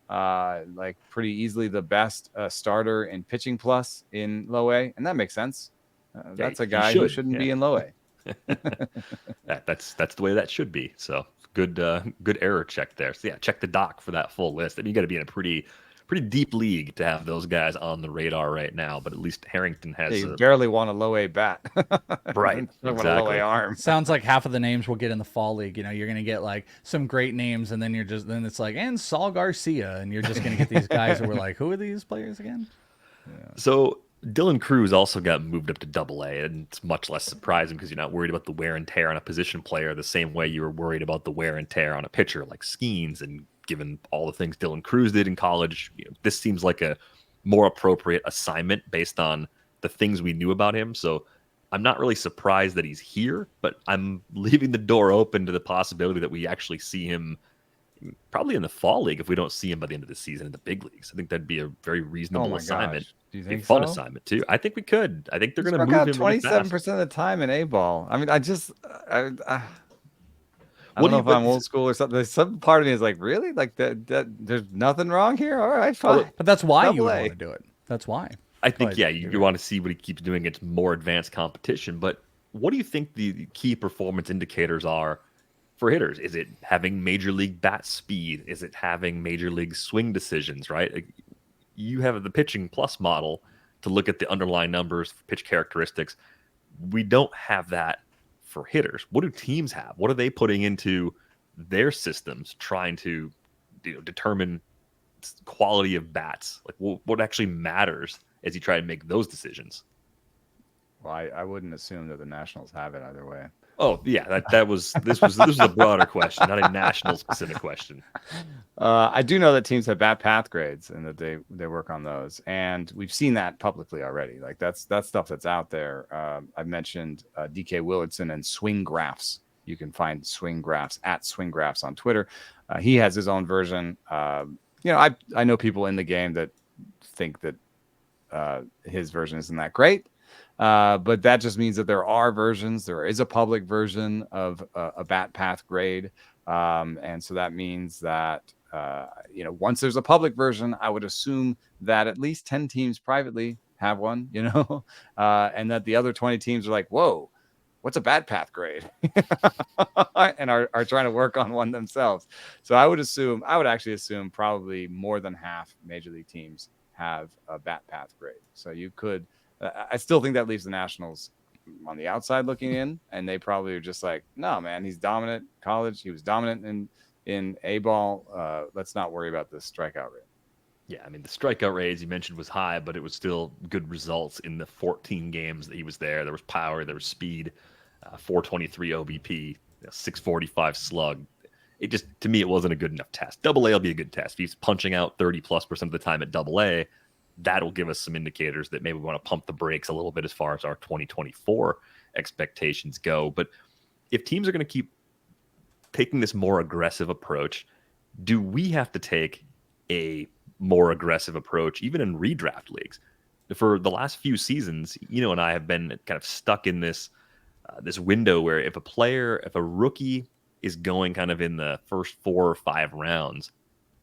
Like pretty easily the best starter in pitching plus in low A, and that makes sense. That's a guy who shouldn't be in low A. That's the way that should be. So good error check there. So yeah, check the doc for that full list. I mean, you got to be in a pretty deep league to have those guys on the radar right now. But at least Harrington has. You barely want a low A bat, right? Exactly. Want a low A arm. Sounds like half of the names we'll get in the fall league. You're going to get like some great names, and then it's like, and Saul Garcia, and you're just going to get these guys who were like, who are these players again? Yeah. So Dylan Cruz also got moved up to Double A, and it's much less surprising because you're not worried about the wear and tear on a position player the same way you were worried about the wear and tear on a pitcher like Skenes. And given all the things Dylan Cruz did in college, this seems like a more appropriate assignment based on the things we knew about him. So I'm not really surprised that he's here, but I'm leaving the door open to the possibility that we actually see him probably in the fall league if we don't see him by the end of the season in the big leagues. I think that'd be a very reasonable assignment. Do you think a fun assignment too? I think we could. I think they're going to move him 27% of the time in A ball. I mean, I don't know if I'm old school or something. Some part of me is like, really? Like that there's nothing wrong here? All right, fine. But that's why you would want to do it. That's why. I think, you want to see what he keeps doing against more advanced competition. But what do you think the key performance indicators are for hitters? Is it having major league bat speed? Is it having major league swing decisions, right? Like, you have the pitching plus model to look at the underlying numbers, pitch characteristics. We don't have that for hitters. What do teams have? What are they putting into their systems trying to determine quality of bats? Like, what actually matters as you try to make those decisions? Well, I wouldn't assume that the Nationals have it either way. Oh yeah, this was a broader question, not a national specific question. I do know that teams have bat path grades and that they work on those, and we've seen that publicly already. Like that's stuff that's out there. I've mentioned DK Willardson and Swing Graphs. You can find Swing Graphs at Swing Graphs on Twitter. He has his own version. I know people in the game that think that his version isn't that great. But that just means that there are versions. There is a public version of a bat path grade. And so that means that, once there's a public version, I would assume that at least 10 teams privately have one, and that the other 20 teams are like, whoa, what's a bat path grade? And are trying to work on one themselves. So I would actually assume probably more than half major league teams have a bat path grade. So you could, I still think that leaves the Nationals on the outside looking in, and they probably are just like, no, man, he's dominant. College, he was dominant in A ball. Let's not worry about the strikeout rate. Yeah, I mean, the strikeout rate, as you mentioned, was high, but it was still good results in the 14 games that he was there. There was power, there was speed, 423 OBP, 645 slug. It just, to me, it wasn't a good enough test. Double A will be a good test. If he's punching out 30+% of the time at Double A, that'll give us some indicators that maybe we want to pump the brakes a little bit as far as our 2024 expectations go. But if teams are going to keep taking this more aggressive approach, do we have to take a more aggressive approach, even in redraft leagues? For the last few seasons, Eno and I have been kind of stuck in this window where if a rookie is going kind of in the first 4 or 5 rounds,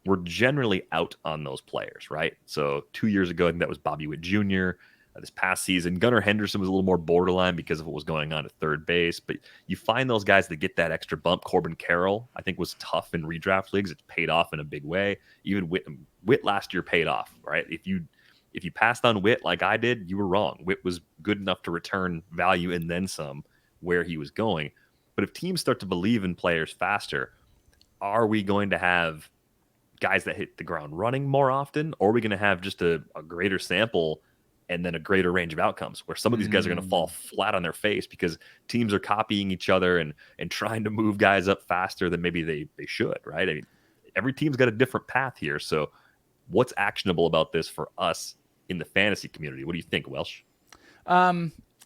we're generally out on those players, right? So 2 years ago, I think that was Bobby Witt Jr. This past season, Gunnar Henderson was a little more borderline because of what was going on at third base. But you find those guys that get that extra bump. Corbin Carroll, I think, was tough in redraft leagues. It's paid off in a big way. Even Witt last year paid off, right? If you passed on Witt like I did, you were wrong. Witt was good enough to return value and then some where he was going. But if teams start to believe in players faster, are we going to have guys that hit the ground running more often, or are we going to have just a greater sample and then a greater range of outcomes where some of these guys are going to fall flat on their face because teams are copying each other and trying to move guys up faster than maybe they should, right? I mean, every team's got a different path here. So what's actionable about this for us in the fantasy community? What do you think, Welsh?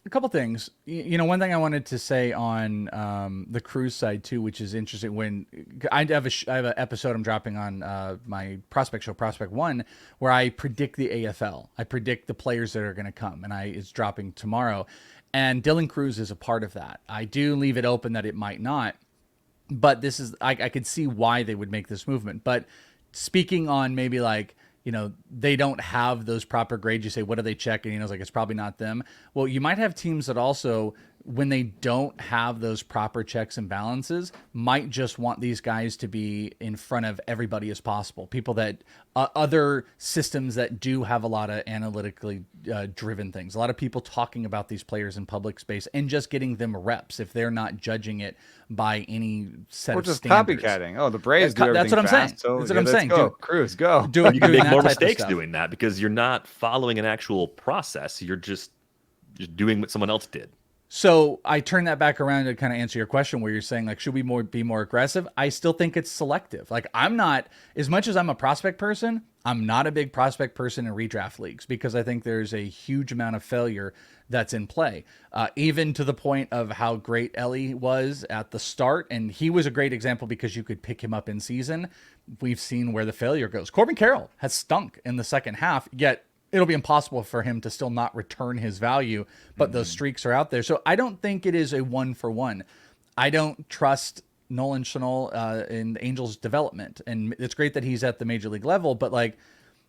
A couple things. One thing I wanted to say on the Cruise side too, which is interesting. When I have an episode I'm dropping on my prospect show, Prospect One, where I predict the AFL. I predict the players that are going to come, and it's dropping tomorrow. And Dylan Cruz is a part of that. I do leave it open that it might not, but this is I could see why they would make this movement. But speaking on maybe like, they don't have those proper grades. You say, what do they check? And it's like, it's probably not them. Well, you might have teams that also, when they don't have those proper checks and balances, might just want these guys to be in front of everybody as possible. People that, other systems that do have a lot of analytically driven things. A lot of people talking about these players in public space and just getting them reps if they're not judging it by any set or of just standards. copycatting. Oh, the Braves do everything That's what I'm saying. fast, so That's what I'm saying. Go. Cruz, go. You can make more mistakes stuff. doing that because you're not following an actual process. You're just doing what someone else did. So I turn that back around to kind of answer your question where you're saying, like, should we be more aggressive? I still think it's selective. Like, I'm not, as much as I'm a prospect person, I'm not a big prospect person in redraft leagues because I think there's a huge amount of failure that's in play, even to the point of how great Ellie was at the start. And he was a great example because you could pick him up in season. We've seen where the failure goes. Corbin Carroll has stunk in the second half, yet it'll be impossible for him to still not return his value, but those streaks are out there. So I don't think it is a 1-for-1. I don't trust Nolan Schanuel in the Angels development. And it's great that he's at the major league level, but like,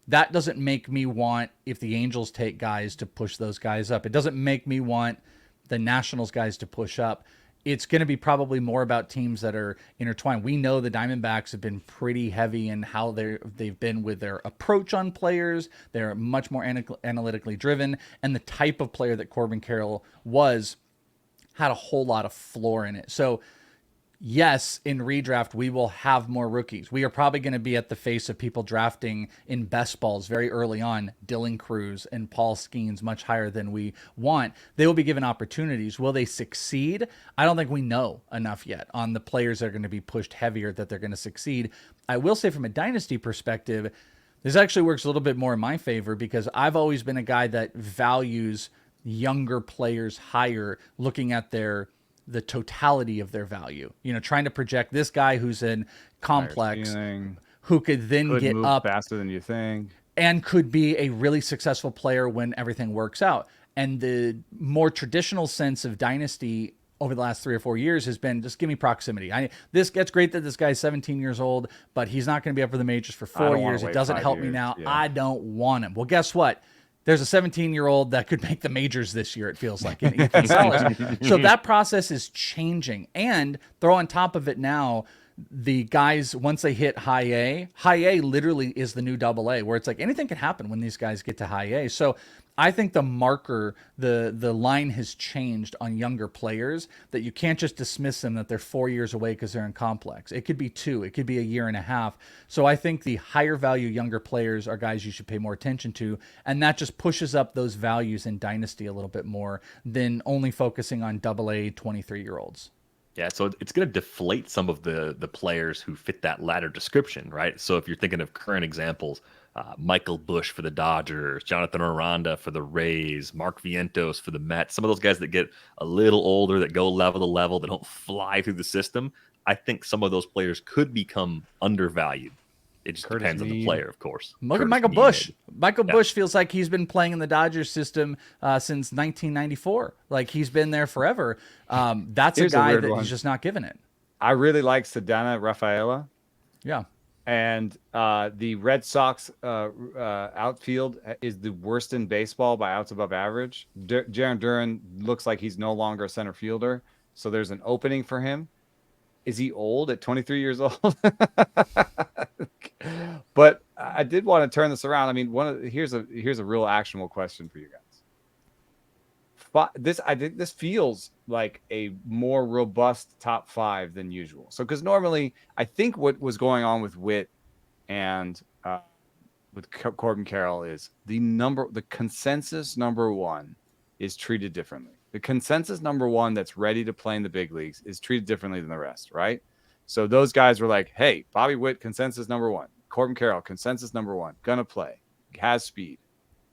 that doesn't make me want, if the Angels take guys, to push those guys up. It doesn't make me want the Nationals guys to push up. It's going to be probably more about teams that are intertwined. We know the Diamondbacks have been pretty heavy in how they've been with their approach on players. They're much more analytically driven. And the type of player that Corbin Carroll had a whole lot of floor in it. So yes, in redraft, we will have more rookies. We are probably going to be at the face of people drafting in best balls very early on, Dylan Cruz and Paul Skenes much higher than we want. They will be given opportunities. Will they succeed? I don't think we know enough yet on the players that are going to be pushed heavier that they're going to succeed. I will say from a dynasty perspective, this actually works a little bit more in my favor because I've always been a guy that values younger players higher, looking at the totality of their value, trying to project this guy who's in complex, who could then get move up faster than you think and could be a really successful player when everything works out. And the more traditional sense of dynasty over the last 3 or 4 years has been just give me proximity. This gets great that this guy's 17 years old, but he's not going to be up for the majors for 4 years. It doesn't help me now. Yeah. I don't want him. Well, guess what? There's a 17-year-old that could make the majors this year, it feels like, in Ethan Salas. So that process is changing. And throw on top of it now the guys, once they hit high A literally is the new double A, where it's like anything can happen when these guys get to high A. So I think the marker, the line has changed on younger players, that you can't just dismiss them that they're 4 years away because they're in complex. It could be 2, it could be a year and a half. So I think the higher value younger players are guys you should pay more attention to, and that just pushes up those values in Dynasty a little bit more than only focusing on double A 23-year-olds. Yeah, so it's going to deflate some of the players who fit that latter description, right? So if you're thinking of current examples, Michael Bush for the Dodgers, Jonathan Aranda for the Rays, Mark Vientos for the Mets, some of those guys that get a little older, that go level to level, that don't fly through the system, I think some of those players could become undervalued. It just depends on the player, of course. Look at Michael Bush. Michael Bush feels like he's been playing in the Dodgers system since 1994. Like, he's been there forever. That's a guy that he's just not giving it. I really like Cedena Rafaela. Yeah. And the Red Sox outfield is the worst in baseball by outs above average. Jarren Duran looks like he's no longer a center fielder, so there's an opening for him. Is he old at 23 years old? But I did want to turn this around. I mean, here's a real actionable question for you guys. I think this feels like a more robust top 5 than usual. So, because normally I think what was going on with Witt and with Corbin Carroll is the consensus number 1 is treated differently. The consensus number 1 that's ready to play in the big leagues is treated differently than the rest, right? So those guys were like, hey, Bobby Witt, consensus number 1. Corbin Carroll, consensus number 1. Gonna play. Has speed.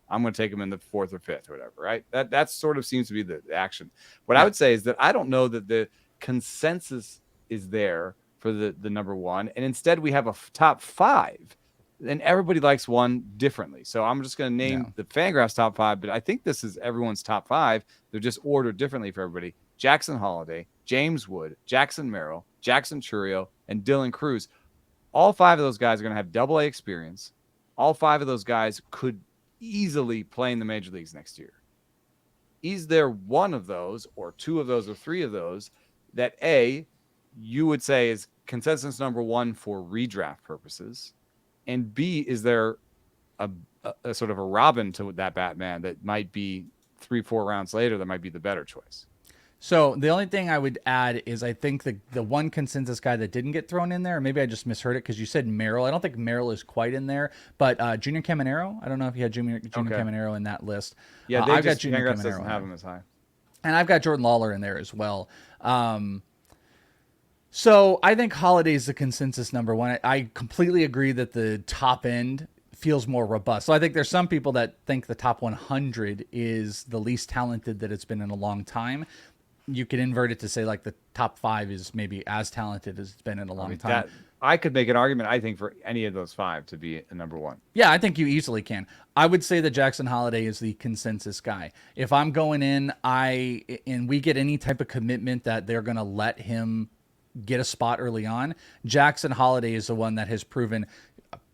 I'm going to take him in the 4th or 5th or whatever, right? That sort of seems to be the action. What I would say is that I don't know that the consensus is there for the number 1. And instead we have a top 5. And everybody likes one differently. So I'm just going to name the Fangraphs top 5, but I think this is everyone's top 5. They're just ordered differently for everybody. Jackson Holliday, James Wood, Jackson Merrill, Jackson Churio, and Dylan Cruz. All 5 of those guys are going to have double A experience. All 5 of those guys could easily play in the major leagues next year. Is there one of those or 2 of those or 3 of those that you would say is consensus number 1 for redraft purposes? And B, is there a sort of a Robin to that Batman that might be 3-4 rounds later that might be the better choice? So the only thing I would add is I think the one consensus guy that didn't get thrown in there, or maybe I just misheard it because you said Merrill. I don't think Merrill is quite in there, but Junior Caminero. I don't know if you had Junior Caminero in that list. Yeah, I've got Junior Caminero doesn't have him as high. And I've got Jordan Lawler in there as well. So I think Holiday's the consensus number 1. I completely agree that the top end feels more robust. So I think there's some people that think the top 100 is the least talented that it's been in a long time. You could invert it to say like the top 5 is maybe as talented as it's been in a long time. I could make an argument, I think, for any of those 5 to be a number 1. Yeah, I think you easily can. I would say that Jackson Holliday is the consensus guy. If I'm going in, and we get any type of commitment that they're going to let him get a spot early on, Jackson Holliday is the one that has proven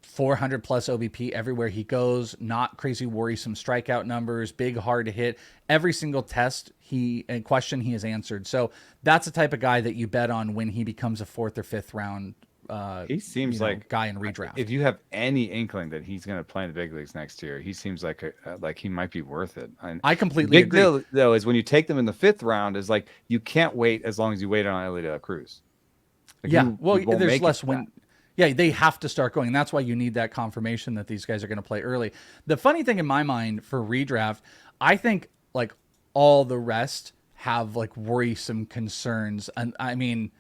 400 plus OBP everywhere he goes, not crazy worrisome strikeout numbers, big, hard to hit. Every single test and question he has answered. So that's the type of guy that you bet on when he becomes a 4th or 5th round he seems like guy in redraft. If you have any inkling that he's going to play in the big leagues next year, he seems like he might be worth it. I completely agree. Big deal, though, is when you take them in the 5th round, is like you can't wait as long as you wait on Ellie De La Cruz. Like there's less win. Yeah, they have to start going. And that's why you need that confirmation that these guys are going to play early. The funny thing in my mind for redraft, I think like all the rest have like worrisome concerns. And I mean,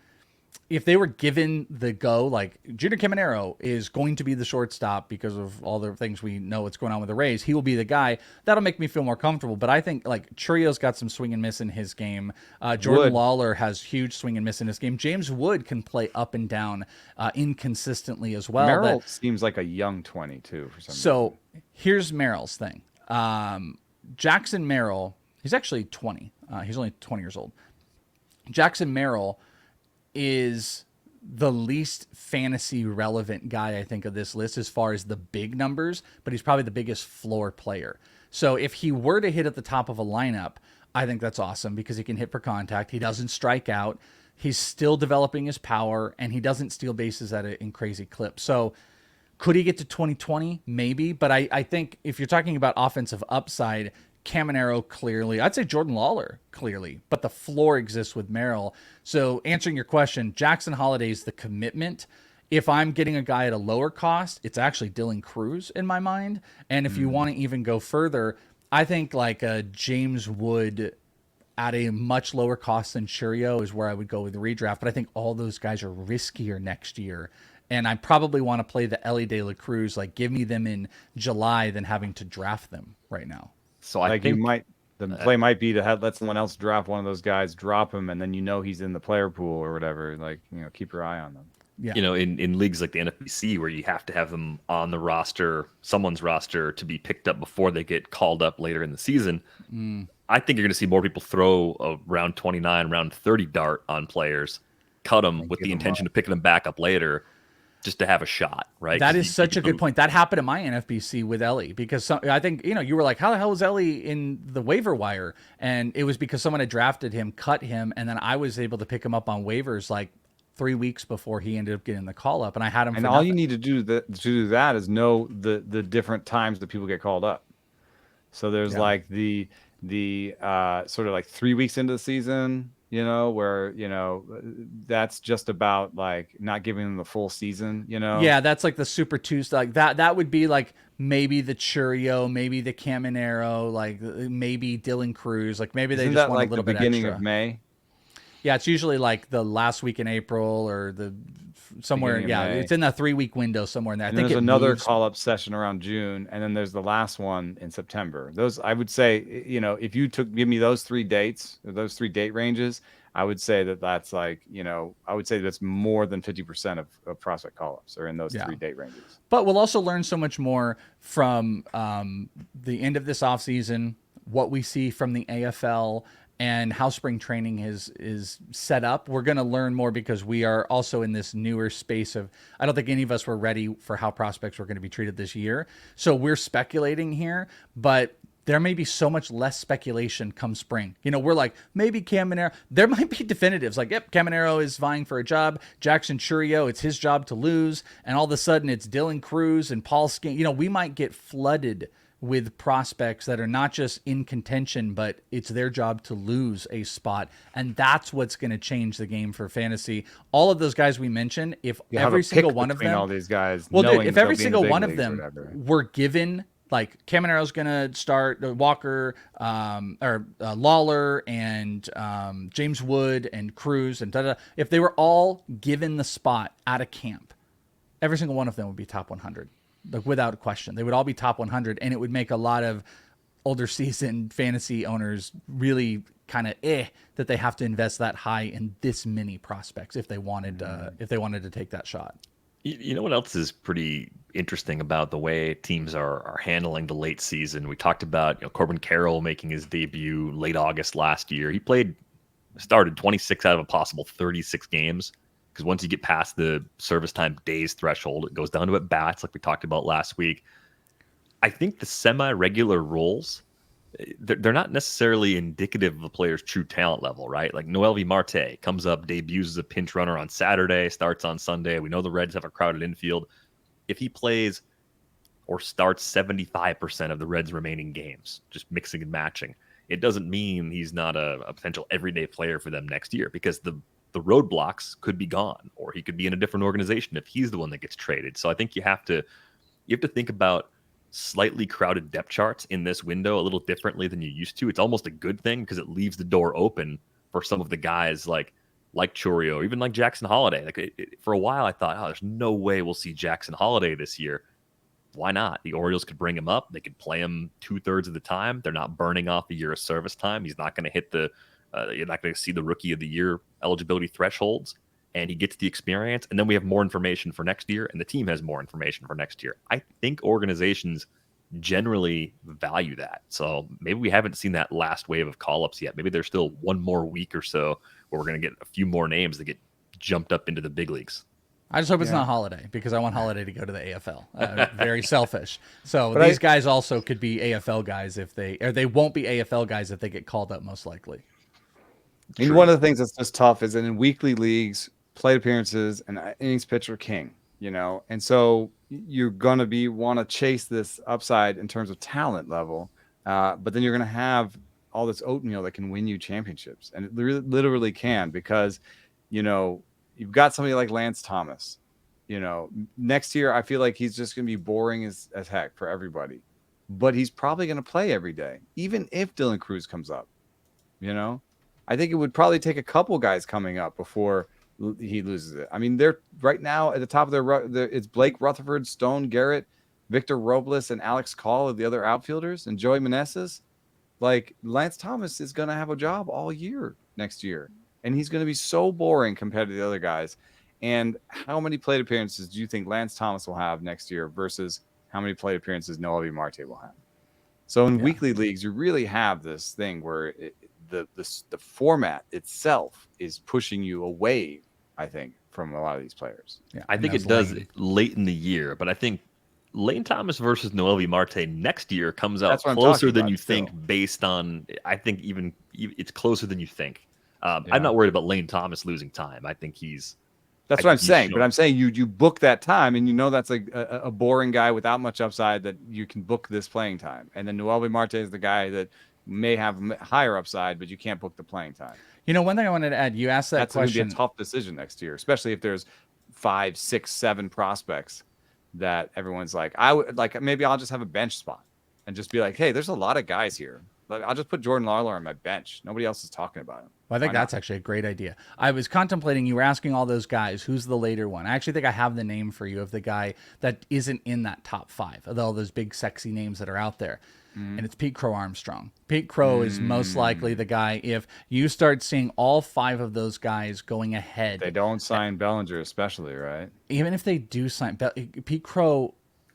if they were given the go, like Junior Caminero is going to be the shortstop because of all the things we know what's going on with the Rays, he will be the guy. That'll make me feel more comfortable. But I think like Churio's got some swing and miss in his game. Jordan Lawler has huge swing and miss in his game. James Wood can play up and down inconsistently as well. Merrill seems like a young 22 for some reason. So here's Merrill's thing. Jackson Merrill, he's actually 20. He's only 20 years old. Jackson Merrill is the least fantasy relevant guy, I think, of this list as far as the big numbers, but he's probably the biggest floor player. So if he were to hit at the top of a lineup, I think that's awesome because he can hit for contact. He doesn't strike out. He's still developing his power, and he doesn't steal bases at in crazy clips. So could he get to 2020? Maybe. But I think if you're talking about offensive upside, Caminero clearly, I'd say Jordan Lawler clearly, but the floor exists with Merrill. So answering your question, Jackson Holliday is the commitment. If I'm getting a guy at a lower cost, it's actually Dylan Cruz in my mind. And if you want to even go further, I think like a James Wood at a much lower cost than Churio is where I would go with the redraft. But I think all those guys are riskier next year. And I probably want to play the Ellie De La Cruz, like give me them in July than having to draft them right now. So I think the play might be to let someone else draft one of those guys, drop him, and then he's in the player pool or whatever. Like, keep your eye on them. Yeah. In leagues like the NFBC where you have to have them on the roster, someone's roster, to be picked up before they get called up later in the season. I think you're going to see more people throw a round 29, round 30 dart on players, cut them with the intention of picking them back up later just to have a shot, right? That is such a good point. That happened in my NFBC with Ellie because I think, you were like, how the hell was Ellie in the waiver wire? And it was because someone had drafted him, cut him, and then I was able to pick him up on waivers like 3 weeks before he ended up getting the call up, and I had him. And all you need to do that is know the different times that people get called up. So there's like the sort of like 3 weeks into the season, where that's just about like not giving them the full season. Yeah, that's like the Super Tuesday. Like that would be like maybe the Churio, maybe the Caminero, like maybe Dylan Cruz. Like maybe they just want like a little the bit beginning extra. of May. Yeah, it's usually like the last week in April or the somewhere. Yeah, it's in that 3 week window somewhere in there. I think there's another moves. call-up session around June, and then there's the last one in September. Those, I would say, if you give me those 3 dates, those 3 date ranges, I would say that's like, I would say that's more than 50% of prospect call-ups are in those 3 date ranges. But we'll also learn so much more from the end of this offseason, what we see from the AFL, and how spring training is set up. We're going to learn more because we are also in this newer space of, I don't think any of us were ready for how prospects were going to be treated this year. So we're speculating here, but there may be so much less speculation come spring. We're like, maybe Caminero, there might be definitives like, yep, Caminero is vying for a job. Jackson Churio, it's his job to lose. And all of a sudden it's Dylan Cruz and Paul Skenes. We might get flooded with prospects that are not just in contention, but it's their job to lose a spot. And that's what's going to change the game for fantasy. All of those guys we mentioned, if every single one of them, all these guys, if every single one of them were given, like Caminero's going to start, Walker, Lawler, and James Wood and Cruz and if they were all given the spot at a camp, every single one of them would be top 100. Like without question, they would all be top 100, and it would make a lot of older season fantasy owners really kind of that they have to invest that high in this many prospects if they wanted to take that shot. You know what else is pretty interesting about the way teams are handling the late season? We talked about Corbin Carroll making his debut late August last year. He started 26 out of a possible 36 games. Because once you get past the service time days threshold, it goes down to at bats, like we talked about last week. I think the semi-regular roles, they're not necessarily indicative of a player's true talent level, right? Like Noel Marte comes up, debuts as a pinch runner on Saturday, starts on Sunday. We know the Reds have a crowded infield. If he plays or starts 75% of the Reds' remaining games, just mixing and matching, it doesn't mean he's not a potential everyday player for them next year, because the roadblocks could be gone, or he could be in a different organization if he's the one that gets traded. So I think you have to think about slightly crowded depth charts in this window a little differently than you used to. It's almost a good thing because it leaves the door open for some of the guys like Churio, even like Jackson Holliday. For a while, I thought, there's no way we'll see Jackson Holliday this year. Why not? The Orioles could bring him up. They could play him 2/3 of the time. They're not burning off a year of service time. He's not going to hit you're not going to see the rookie of the year eligibility thresholds, and he gets the experience. And then we have more information for next year, and the team has more information for next year. I think organizations generally value that. So maybe we haven't seen that last wave of call-ups yet. Maybe there's still one more week or so where we're going to get a few more names that get jumped up into the big leagues. I just hope it's not Holiday, because I want Holiday to go to the AFL. Very selfish. So these guys also could be AFL guys they won't be AFL guys if they get called up, most likely. I mean, True. one of the things that's just tough is that in weekly leagues, plate appearances and innings pitched are king, and so you're gonna want to chase this upside in terms of talent level, but then you're gonna have all this oatmeal that can win you championships, and it literally can because, you've got somebody like Lance Thomas. Next year I feel like he's just gonna be boring as heck for everybody, but he's probably gonna play every day, even if Dylan Cruz comes up. You know, I think it would probably take a couple guys coming up before he loses it. I mean, they're right now at the top of it's Blake Rutherford, Stone Garrett, Victor Robles, and Alex Call of the other outfielders, and Joey Meneses. Like Lance Thomas is going to have a job all year next year, and he's going to be so boring compared to the other guys. And how many plate appearances do you think Lance Thomas will have next year versus how many plate appearances Nolan Marte will have? So in weekly leagues, you really have this thing where the format itself is pushing you away, I think, from a lot of these players. Yeah, I think it does late in the year, but I think Lane Thomas versus Noelvi Marte next year comes out closer than you think based on, I think even it's closer than you think. I'm not worried about Lane Thomas losing time. I think he's... That's what I'm saying. But I'm saying you book that time, and that's like a boring guy without much upside that you can book this playing time. And then Noelvi Marte is the guy that may have higher upside, but you can't book the playing time. One thing I wanted to add, you asked that question. That's going to be a tough decision next year, especially if there's 5, 6, 7 prospects that everyone's like, maybe I'll just have a bench spot and just be like, hey, there's a lot of guys here. Like, I'll just put Jordan Lawler on my bench. Nobody else is talking about him. Well, I think that's actually a great idea. I was contemplating, you were asking all those guys, who's the later one? I actually think I have the name for you of the guy that isn't in that top 5 of all those big, sexy names that are out there. And it's Pete Crow-Armstrong. Pete Crow is most likely the guy. If you start seeing all 5 of those guys going ahead. They don't sign Bellinger especially, right? Even if they do sign Pete Crow,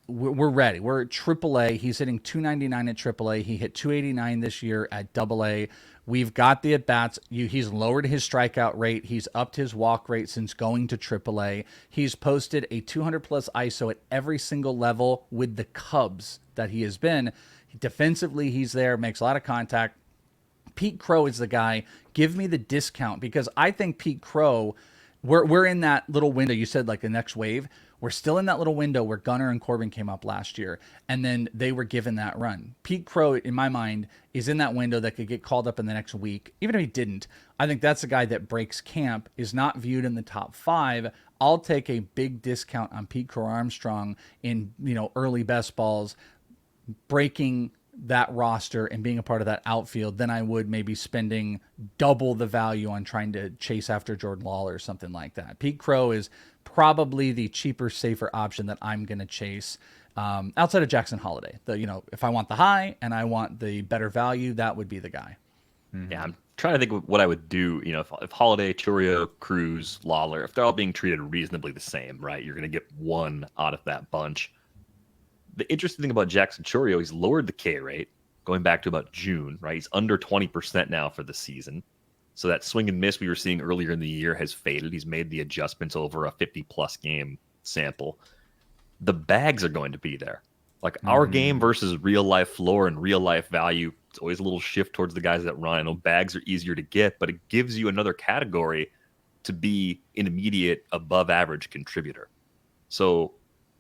we're ready. We're at AAA. He's hitting 299 at AAA. He hit 289 this year at AA. We've got the at-bats. He's lowered his strikeout rate. He's upped his walk rate since going to AAA. He's posted a 200-plus ISO at every single level with the Cubs that he has been. Defensively, he's there, makes a lot of contact. Pete Crow is the guy. Give me the discount, because I think Pete Crow, we're in that little window. You said like the next wave. We're still in that little window where Gunnar and Corbin came up last year, and then they were given that run. Pete Crow, in my mind, is in that window that could get called up in the next week. Even if he didn't, I think that's a guy that breaks camp, is not viewed in the top 5. I'll take a big discount on Pete Crow-Armstrong in early best balls, breaking that roster and being a part of that outfield than I would maybe spending double the value on trying to chase after Jordan Lawler or something like that. Pete Crow is probably the cheaper, safer option that I'm going to chase outside of Jackson Holiday. If I want the high and I want the better value, that would be the guy. Yeah, I'm trying to think of what I would do. If Holiday, Churio, Cruz, Lawler, if they're all being treated reasonably the same, right? You're going to get one out of that bunch. The interesting thing about Jackson Churio, he's lowered the K rate going back to about June, right? He's under 20% now for the season. So that swing and miss we were seeing earlier in the year has faded. He's made the adjustments over a 50-plus game sample. The bags are going to be there. Like our game versus real-life floor and real-life value, it's always a little shift towards the guys that run. I know bags are easier to get, but it gives you another category to be an immediate above-average contributor. So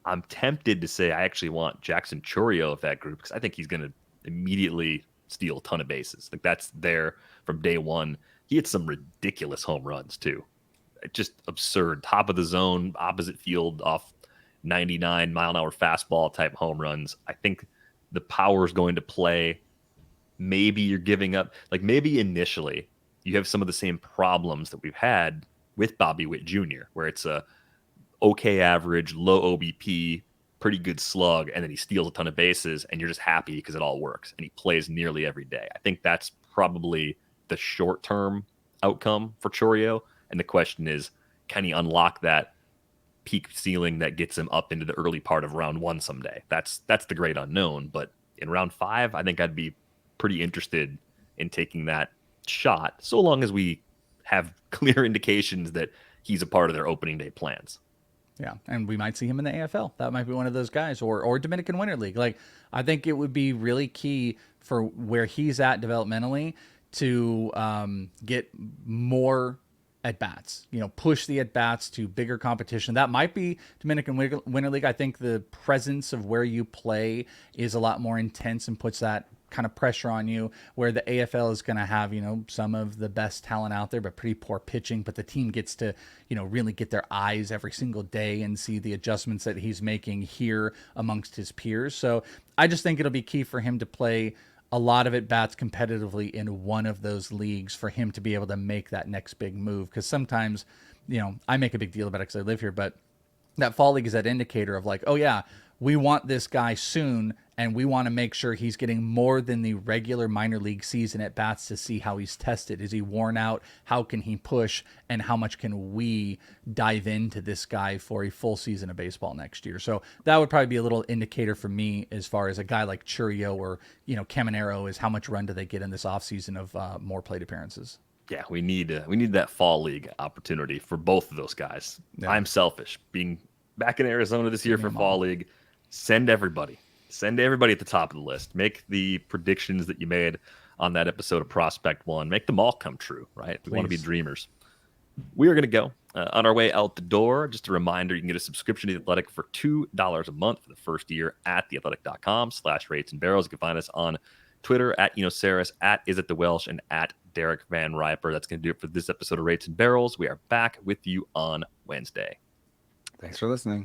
I'm tempted to say I actually want Jackson Churio of that group because I think he's going to immediately steal a ton of bases. Like that's there from day one. He hit some ridiculous home runs too. Just absurd. Top of the zone, opposite field off 99-mile-an-hour fastball type home runs. I think the power is going to play. Maybe you're giving up. Like maybe initially you have some of the same problems that we've had with Bobby Witt Jr., where it's a okay average, low OBP, pretty good slug, and then he steals a ton of bases, and you're just happy because it all works, and he plays nearly every day. I think that's probably the short-term outcome for Churio, and the question is, can he unlock that peak ceiling that gets him up into the early part of round 1 someday? That's the great unknown, but in round 5, I think I'd be pretty interested in taking that shot, so long as we have clear indications that he's a part of their opening day plans. Yeah, and we might see him in the AFL. That might be one of those guys, or Dominican Winter League. Like, I think it would be really key for where he's at developmentally to get more at bats, push the at bats to bigger competition. That might be Dominican Winter League. I think the presence of where you play is a lot more intense and puts that kind of pressure on you, where the AFL is going to have, some of the best talent out there, but pretty poor pitching. But the team gets to, really get their eyes every single day and see the adjustments that he's making here amongst his peers. So I just think it'll be key for him to play a lot of at bats competitively in one of those leagues for him to be able to make that next big move. Because sometimes, I make a big deal about it because I live here, but that fall league is that indicator of like, oh yeah, we want this guy soon, and we want to make sure he's getting more than the regular minor league season at bats to see how he's tested. Is he worn out? How can he push? And how much can we dive into this guy for a full season of baseball next year? So that would probably be a little indicator for me as far as a guy like Churio or, Caminero is how much run do they get in this offseason of more plate appearances. Yeah, we need that fall league opportunity for both of those guys. Yeah. I'm selfish. Being back in Arizona this year for fall league, send everybody at the top of the list. Make the predictions that you made on that episode of Prospect One. Make them all come true, right? We want to be dreamers. We are going to go on our way out the door. Just a reminder, you can get a subscription to The Athletic for $2 a month for the first year at theathletic.com/rates and barrels. You can find us on Twitter at Eno Saris, at Is It The Welsh, and at Derek Van Riper. That's going to do it for this episode of Rates and Barrels. We are back with you on Wednesday. Thanks for listening.